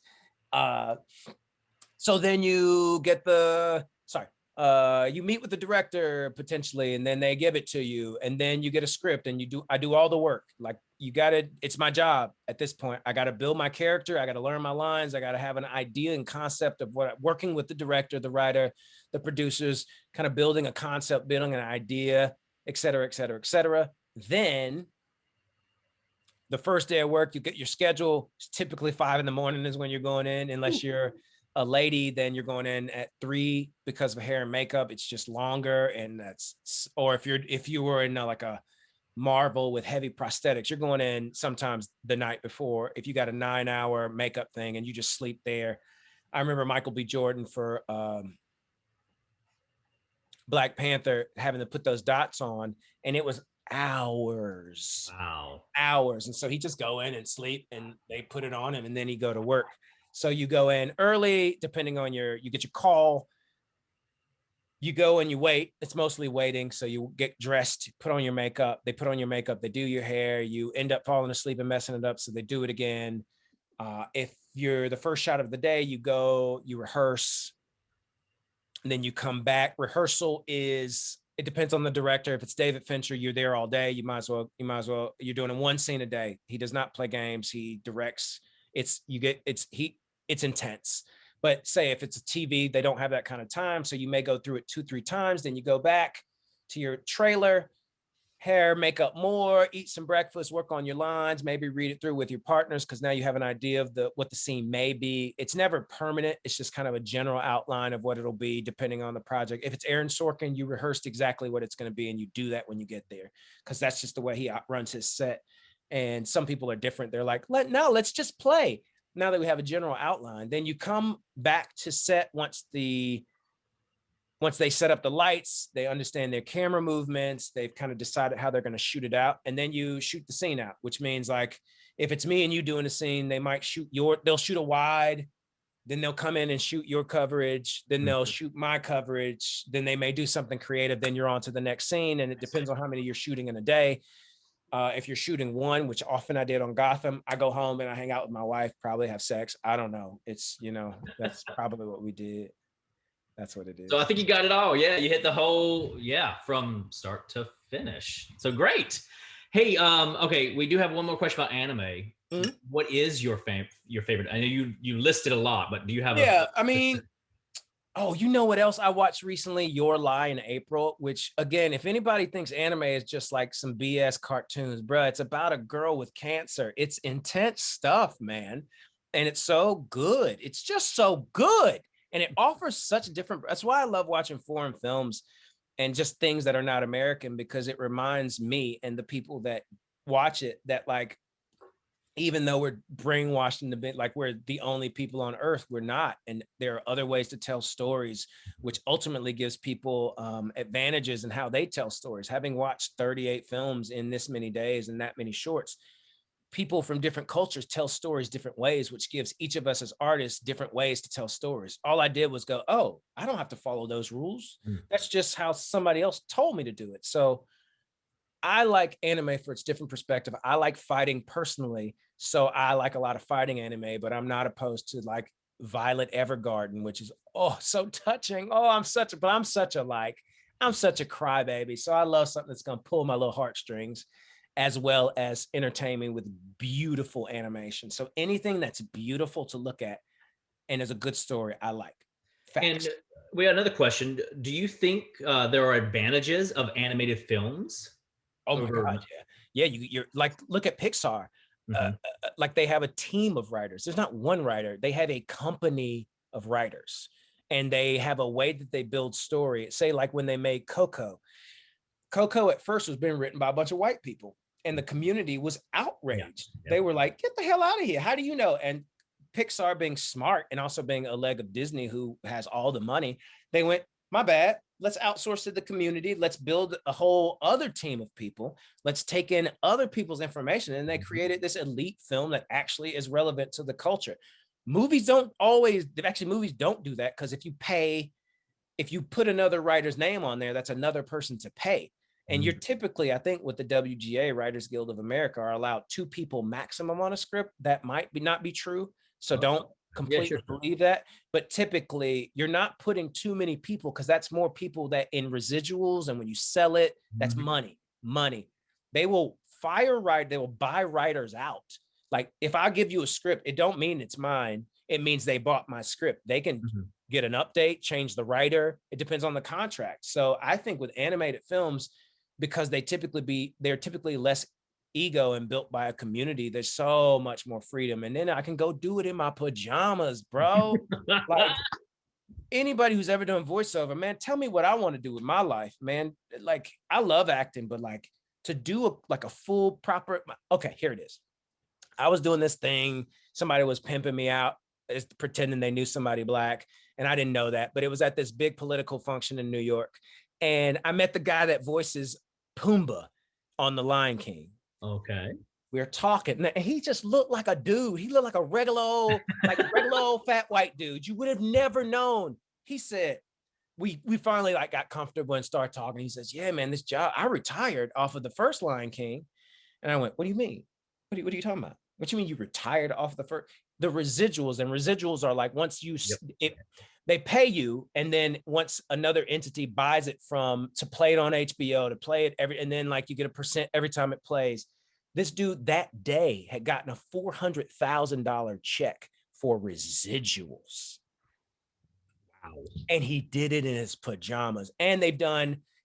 So then you get you meet with the director potentially, and then they give it to you, and then you get a script, and I do all the work. Like it's my job at this point. I got to build my character. I got to learn my lines. I got to have an idea and concept of working with the director, the writer, the producers, kind of building a concept, building an idea, et cetera, et cetera, et cetera. Then the first day of work, you get your schedule. It's typically 5 a.m. is when you're going in, unless you're a lady, then you're going in at 3 because of hair and makeup. It's just longer, and or if you were in like a Marvel with heavy prosthetics, you're going in sometimes the night before. If you got a 9-hour makeup thing and you just sleep there. I remember Michael B. Jordan for Black Panther having to put those dots on, and it was hours. Wow. Hours. And so he just go in and sleep, and they put it on him, and then he go to work. So you go in early, depending on you get your call. You go and you wait. It's mostly waiting. So you get dressed, put on your makeup. They put on your makeup. They do your hair. You end up falling asleep and messing it up. So they do it again. If you're the first shot of the day, you go, you rehearse, and then you come back. Rehearsal it depends on the director. If it's David Fincher, you're there all day. You might as well, you're doing one scene a day. He does not play games. He directs. It's intense. But say if it's a TV, they don't have that kind of time. So you may go through it 2-3 times. Then you go back to your trailer, hair, makeup more, eat some breakfast, work on your lines, maybe read it through with your partners because now you have an idea of what the scene may be. It's never permanent. It's just kind of a general outline of what it'll be depending on the project. If it's Aaron Sorkin, you rehearsed exactly what it's going to be and you do that when you get there because that's just the way he runs his set. And some people are different. They're like, let's just play. Now that we have a general outline, then you come back to set once they set up the lights, they understand their camera movements, they've kind of decided how they're going to shoot it out, and then you shoot the scene out, which means like if it's me and you doing a scene, they'll shoot a wide, then they'll come in and shoot your coverage, then they'll shoot my coverage, then they may do something creative, then you're on to the next scene, and it depends on how many you're shooting in a day. If you're shooting one, which often I did on Gotham, I go home and I hang out with my wife, probably have sex. I don't know. It's, that's probably what we did. That's what it is. So I think you got it all. Yeah, you hit the whole, from start to finish. So great. Hey, okay, we do have one more question about anime. Mm-hmm. What is your favorite? I know you listed a lot, but do you have you know what else I watched recently? Your Lie in April, which again, if anybody thinks anime is just like some BS cartoons, bro, it's about a girl with cancer. It's intense stuff, man. And it's so good. It's just so good. And it offers such a different, that's why I love watching foreign films and just things that are not American, because it reminds me and the people that watch it that like, even though we're brainwashed in the bit, like we're the only people on earth, we're not. And there are other ways to tell stories, which ultimately gives people advantages in how they tell stories. Having watched 38 films in this many days and that many shorts, people from different cultures tell stories different ways, which gives each of us as artists different ways to tell stories. All I did was go, oh, I don't have to follow those rules. That's just how somebody else told me to do it. So I like anime for its different perspective. I like fighting personally. So I like a lot of fighting anime, but I'm not opposed to like Violet Evergarden, which is, so touching. I'm such a crybaby. So I love something that's going to pull my little heartstrings, as well as entertain me with beautiful animation. So anything that's beautiful to look at and is a good story, I like. Facts. And we have another question. Do you think there are advantages of animated films? Oh my God, yeah. You're like, look at Pixar. Like they have a team of writers. There's not one writer. They have a company of writers, and they have a way that they build story. Say like when they made Coco. Coco at first was being written by a bunch of white people, and the community was outraged. They were like, get the hell out of here. How do you know? And Pixar, being smart and also being a leg of Disney who has all the money, they went, my bad. Let's outsource to the community. Let's build a whole other team of people. Let's take in other people's information. And they created this elite film that actually is relevant to the culture. Movies don't do that, because if you put another writer's name on there, that's another person to pay. And you're typically, I think with the WGA, Writers Guild of America, are allowed 2 people maximum on a script. That might not be true. So don't completely believe that. But typically you're not putting too many people, because that's more people that in residuals, and when you sell it, that's money. They will they will buy writers out. Like if I give you a script, it don't mean it's mine. It means they bought my script. They can get an update, change the writer. It depends on the contract. So I think with animated films, because they're typically less ego and built by a community, there's so much more freedom. And then I can go do it in my pajamas, bro. Like anybody who's ever done voiceover, man, tell me what I want to do with my life, man. Like I love acting, but like to do a full proper, okay, here it is. I was doing this thing. Somebody was pimping me out, pretending they knew somebody Black. And I didn't know that, but it was at this big political function in New York. And I met the guy that voices Pumbaa on The Lion King. Okay. We were talking, and he just looked like a dude. He looked like a regular old fat white dude. You would have never known. He said, we finally like got comfortable and started talking. He says, yeah, man, this job, I retired off of the first Lion King. And I went, what do you mean? What are you talking about? What you mean you retired off the first? The residuals, and residuals are like once you, they pay you, and then once another entity buys it to play it on HBO, to play it and then like you get a percent every time it plays. This dude that day had gotten a $400,000 check for residuals. Wow. And he did it in his pajamas. And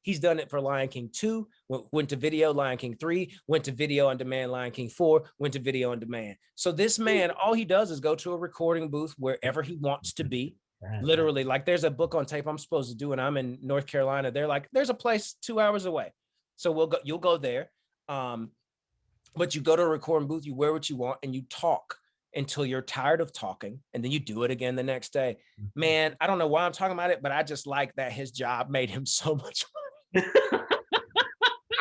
He's done it for Lion King 2, went to video, Lion King 3, went to video on demand, Lion King 4, went to video on demand. So this man, all he does is go to a recording booth wherever he wants to be. Literally, like there's a book on tape I'm supposed to do, and I'm in North Carolina. They're like, there's a place 2 hours away. So you'll go there. But you go to a recording booth, you wear what you want, and you talk until you're tired of talking, and then you do it again the next day. Man, I don't know why I'm talking about it, but I just like that his job made him so much money.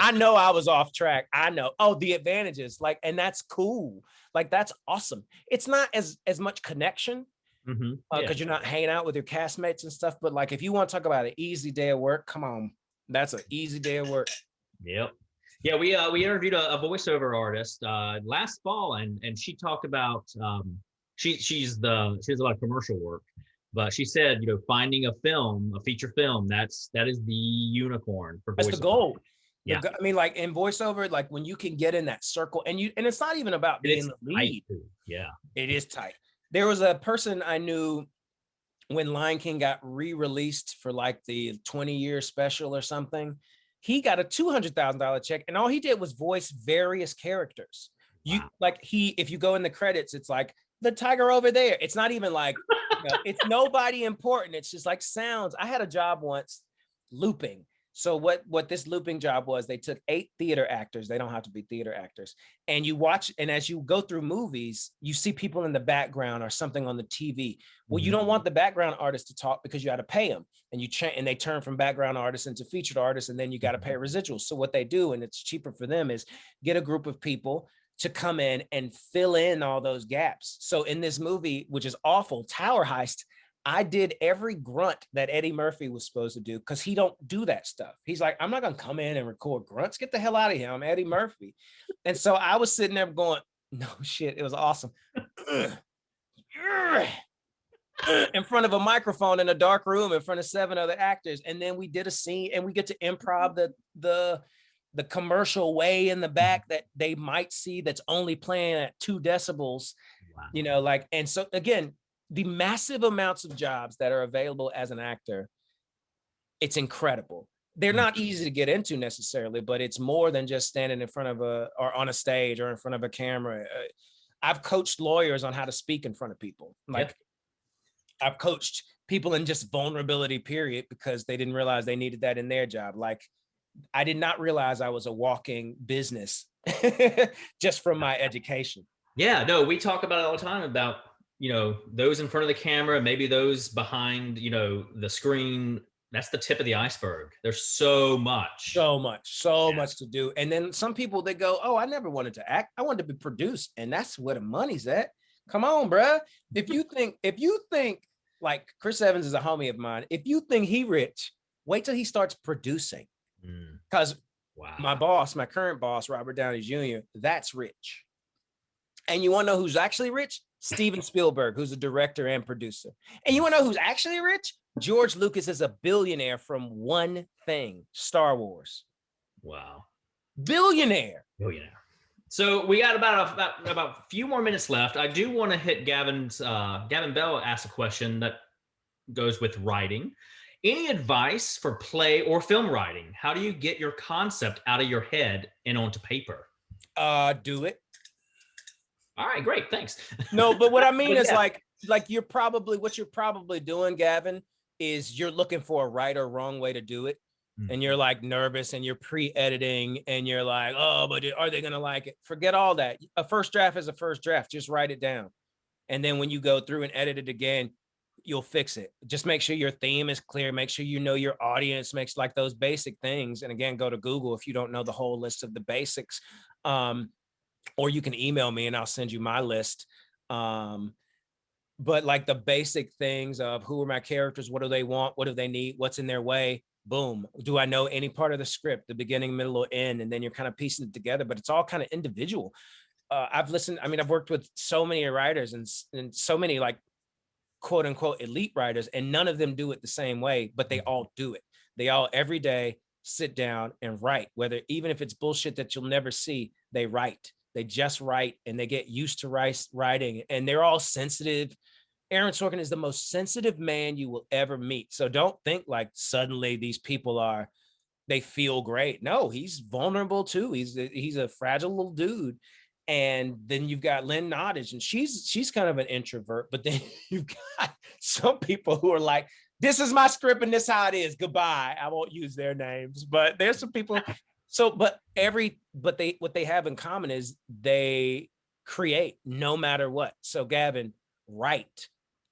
I know I was off track. I know. Oh, the advantages, like, and that's cool. Like, that's awesome. It's not as much connection because you're not hanging out with your castmates and stuff. But like, if you want to talk about an easy day of work, come on, that's an easy day of work. Yep. Yeah, we interviewed a voiceover artist last fall, and she talked about she has a lot of commercial work, but she said, you know, finding a feature film, that is the unicorn for voiceover. That's the goal. Yeah. I mean, like in voiceover, like when you can get in that circle, and it's not even about being the lead. Yeah, it is tight. There was a person I knew when Lion King got re-released for like the 20-year special or something. He got a $200,000 check, and all he did was voice various characters. Wow. If you go in the credits, it's like the tiger over there. It's not even like, you know, it's nobody important. It's just like sounds. I had a job once looping. So what this looping job was, they took 8 theater actors. They don't have to be theater actors. And you watch, and as you go through movies, you see people in the background or something on the TV. Well, you don't want the background artist to talk because you got to pay them. And and they turn from background artists into featured artists, and then you got to pay residuals. So what they do, and it's cheaper for them, is get a group of people to come in and fill in all those gaps. So in this movie, which is awful, Tower Heist, I did every grunt that Eddie Murphy was supposed to do, because he don't do that stuff. He's like, I'm not going to come in and record grunts. Get the hell out of here. I'm Eddie Murphy. And so I was sitting there going, no shit. It was awesome. In front of a microphone in a dark room in front of 7 other actors. And then we did a scene, and we get to improv the commercial way in the back that they might see that's only playing at 2 decibels. Wow. You know, like, and so again, the massive amounts of jobs that are available as an actor, it's incredible. They're not easy to get into necessarily, but it's more than just standing in front of or on a stage or in front of a camera. I've coached lawyers on how to speak in front of people. Like, I've coached people in just vulnerability, period, because they didn't realize they needed that in their job. Like, I did not realize I was a walking business just from my education. Yeah, no, we talk about it all the time about, you know, those in front of the camera, maybe those behind, you know, the screen. That's the tip of the iceberg. There's so much to do. And then some people, they go, oh, I never wanted to act. I wanted to be produced. And that's where the money's at. Come on, bruh. If you think like Chris Evans is a homie of mine, if you think he rich, wait till he starts producing. Because my current boss, Robert Downey Jr., that's rich. And you want to know who's actually rich? Steven Spielberg, who's a director and producer. And you want to know who's actually rich? George Lucas is a billionaire from one thing, Star Wars. Wow. Billionaire. So we got about a few more minutes left. I do want to hit Gavin Bell asked a question that goes with writing. Any advice for play or film writing? How do you get your concept out of your head and onto paper? Do it. All right, great, thanks. No, but what I mean is like what you're probably doing, Gavin, is you're looking for a right or wrong way to do it. And you're like nervous, and you're pre-editing, and you're like, oh, but are they gonna like it? Forget all that. A first draft is a first draft. Just write it down. And then when you go through and edit it again, you'll fix it. Just make sure your theme is clear. Make sure you know your audience, makes like those basic things. And again, go to Google if you don't know the whole list of the basics. Or you can email me and I'll send you my list. But like the basic things of who are my characters? What do they want? What do they need? What's in their way? Boom. Do I know any part of the script, the beginning, middle, or end? And then you're kind of piecing it together, but it's all kind of I've worked with so many writers and so many like quote unquote elite writers, and none of them do it the same way, but they all do it. They all every day sit down and write, even if it's bullshit that you'll never see, they write. They just write, and they get used to writing, and they're all sensitive. Aaron Sorkin is the most sensitive man you will ever meet. So don't think like suddenly these people are they feel great. No, he's vulnerable too. He's a fragile little dude. And then you've got Lynn Nottage, and she's kind of an introvert. But then you've got some people who are like, "This is my script, and this is how it is. Goodbye." I won't use their names, but there's some people. So, but they what they have in common is they create no matter what. So, Gavin, write.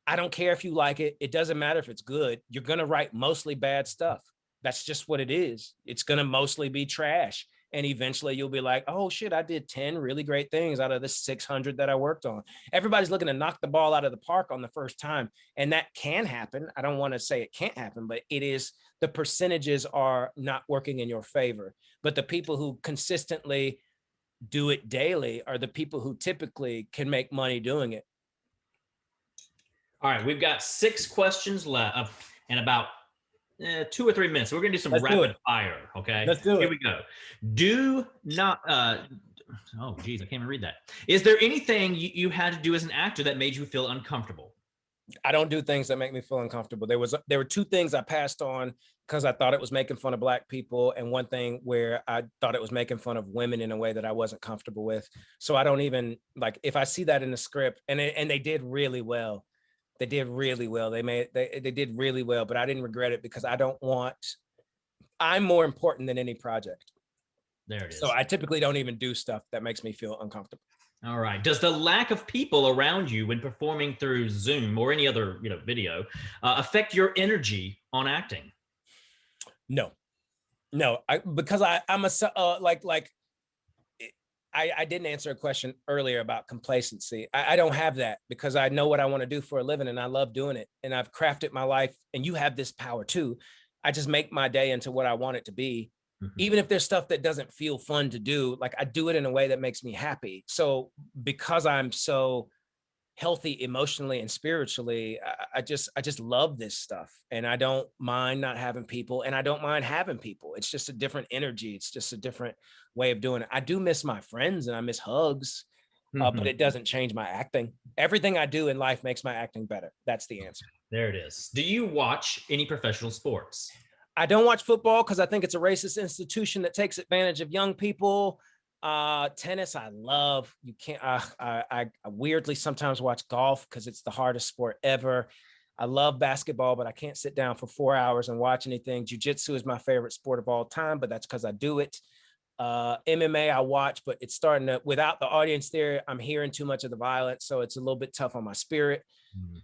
I don't care if you like it. It doesn't matter if it's good. You're gonna write mostly bad stuff. That's just what it is. It's going to mostly be trash. And eventually you'll be like, oh shit, I did 10 really great things out of the 600 that I worked on. Everybody's looking to knock the ball out of the park on the first time. And that can happen. I don't want to say it can't happen, but it is, the percentages are not working in your favor. But the people who consistently do it daily are the people who typically can make money doing it. All right, we've got 6 questions left and about 2 or 3 minutes. We're gonna do some rapid fire. Okay, Let's do it. Here we go. Do not. Oh, geez, I can't even read that. Is there anything you had to do as an actor that made you feel uncomfortable? I don't do things that make me feel uncomfortable. There were 2 things I passed on because I thought it was making fun of Black people, and one thing where I thought it was making fun of women in a way that I wasn't comfortable with. So I don't even, like, if I see that in the script, and they did really well. They did really well. They did really well, but I didn't regret it because I'm more important than any project. There it is. So I typically don't even do stuff that makes me feel uncomfortable. All right. Does the lack of people around you when performing through Zoom or any other, video, affect your energy on acting? No, because I'm a I didn't answer a question earlier about complacency. I don't have that because I know what I want to do for a living and I love doing it. And I've crafted my life, and you have this power too. I just make my day into what I want it to be. Mm-hmm. Even if there's stuff that doesn't feel fun to do, like I do it in a way that makes me happy. So because I'm so healthy emotionally and spiritually, I just love this stuff, and I don't mind not having people, and I don't mind having people. It's just a different energy. It's just a different way of doing it. I do miss my friends and I miss hugs, but it doesn't change my acting. Everything I do in life makes my acting better. That's the answer. There it is. Do you watch any professional sports? I don't watch football because I think it's a racist institution that takes advantage of young people. Tennis, I love. You can't. I weirdly sometimes watch golf because it's the hardest sport ever. I love basketball, but I can't sit down for 4 hours and watch anything. Jiu-jitsu is my favorite sport of all time, but that's because I do it. MMA I watch, but it's starting to, without the audience there, I'm hearing too much of the violence, so it's a little bit tough on my spirit.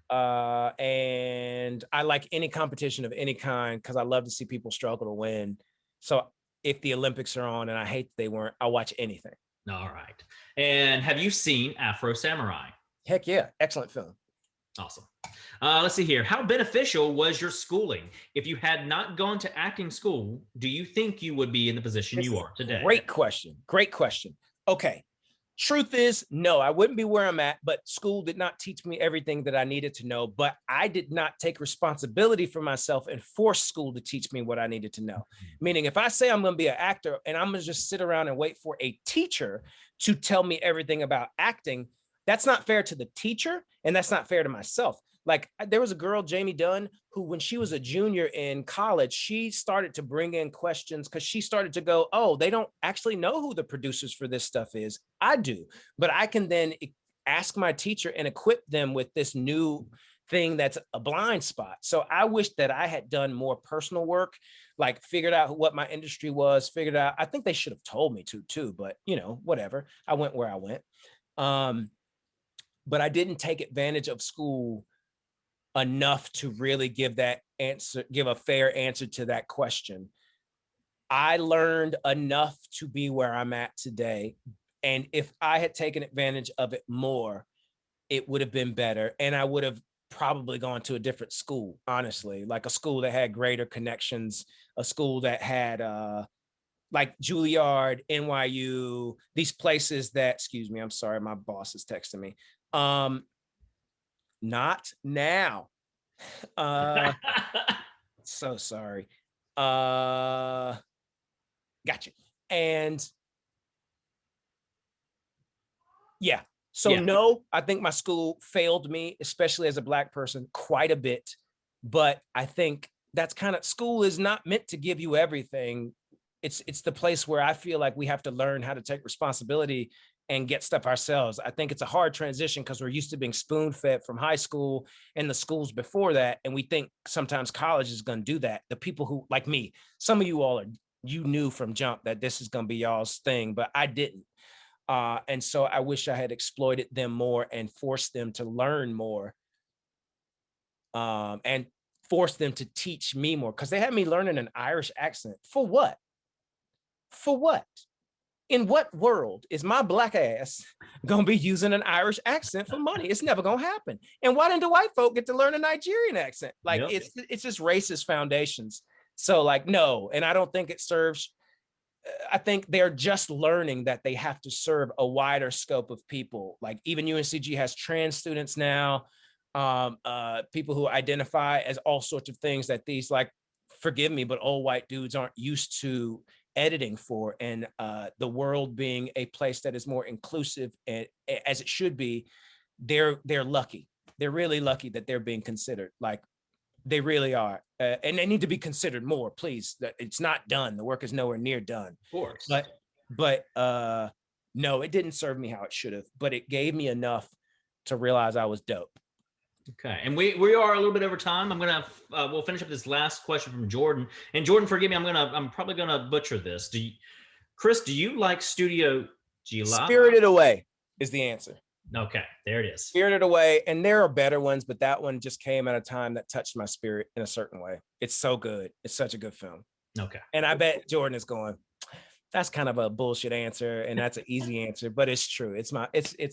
And I like any competition of any kind because I love to see people struggle to win. So if the Olympics are on, and I hate they weren't, I'll watch anything. All right. And have you seen Afro Samurai? Heck yeah. Excellent film. Awesome. Let's see here. How beneficial was your schooling? If you had not gone to acting school, do you think you would be in the position you are today? Great question. Great question. Okay. Truth is, no, I wouldn't be where I'm at, but school did not teach me everything that I needed to know, but I did not take responsibility for myself and force school to teach me what I needed to know. Meaning, if I say I'm going to be an actor and I'm going to just sit around and wait for a teacher to tell me everything about acting, that's not fair to the teacher, and that's not fair to myself. Like, there was a girl, Jamie Dunn, who, when she was a junior in college, she started to bring in questions because she started to go, oh, they don't actually know who the producers for this stuff is. I do, but I can then ask my teacher and equip them with this new thing that's a blind spot. So I wish that I had done more personal work, like figured out what my industry was, figured out, I think they should have told me to too, but whatever. I went where I went. But I didn't take advantage of school enough to really give a fair answer to that question. I learned enough to be where I'm at today. And if I had taken advantage of it more, it would have been better. And I would have probably gone to a different school, honestly, like a school that had greater connections, a school that had like Juilliard, NYU, these places that, excuse me, I'm sorry, my boss is texting me. Not now. So sorry. Gotcha. And yeah. So no, I think my school failed me, especially as a Black person, quite a bit. But I think that's school is not meant to give you everything. it's the place where I feel like we have to learn how to take responsibility and get stuff ourselves. I think it's a hard transition because we're used to being spoon fed from high school and the schools before that. And we think sometimes college is going to do that. The people who, like me, some of you all you knew from jump that this is going to be y'all's thing, but I didn't. And so I wish I had exploited them more and forced them to learn more, and forced them to teach me more, because they had me learning an Irish accent. For what? For what? In what world is my black ass gonna be using an Irish accent for money? It's never gonna happen. And why didn't the white folk get to learn a Nigerian accent? Like, Yep. it's just racist foundations. So like, no, and I don't think it serves. I think they're just learning that they have to serve a wider scope of people. Like, even UNCG has trans students now, people who identify as all sorts of things that these, like, forgive me, but old white dudes aren't used to editing for. And the world being a place that is more inclusive, and as it should be, they're lucky. They're really lucky that they're being considered. Like, they really are. And they need to be considered more, please. It's not done. The work is nowhere near done. Of course. But no, it didn't serve me how it should have, but it gave me enough to realize I was dope. Okay, and we are a little bit over time. I'm gonna we'll finish up this last question from Jordan. And Jordan, forgive me, I'm probably gonna butcher this. Chris, do you like Studio Gila? Spirited Away is the answer. Okay, there it is. Spirited Away, and there are better ones, but that one just came at a time that touched my spirit in a certain way. It's so good. It's such a good film. Okay. And I bet Jordan is going, that's kind of a bullshit answer, and that's an easy answer, but it's true. It's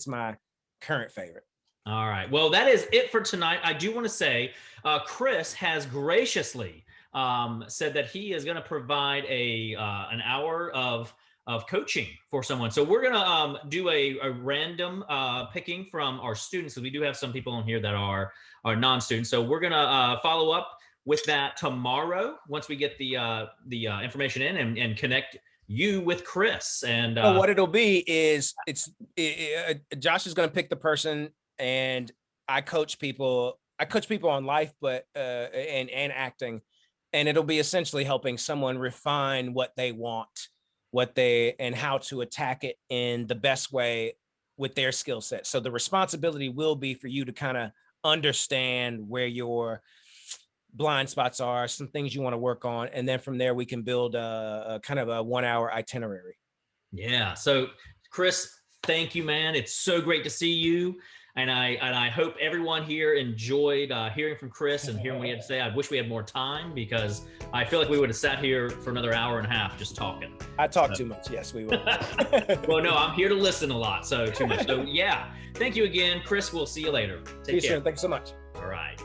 my current favorite. All right. Well, that is it for tonight. I do want to say, Chris has graciously said that he is going to provide an hour of coaching for someone. So we're going to do a random picking from our students. So we do have some people on here that are non-students. So we're going to follow up with that tomorrow once we get the information in and connect you with Chris. And what it'll be is Josh is going to pick the person, and I coach people on life, but and acting, and it'll be essentially helping someone refine what they want, and how to attack it in the best way with their skill set. So the responsibility will be for you to kind of understand where your blind spots are, some things you want to work on, and then from there we can build a kind of a 1 hour itinerary. Yeah. So Chris, thank you, man. It's so great to see you. And I hope everyone here enjoyed hearing from Chris and hearing what he had to say. I wish we had more time, because I feel like we would have sat here for another hour and a half just talking. I talk too much. Yes, we will. Well, no, I'm here to listen a lot, so too much. So yeah, thank you again, Chris. We'll see you later. Take care. Thank you so much. All right.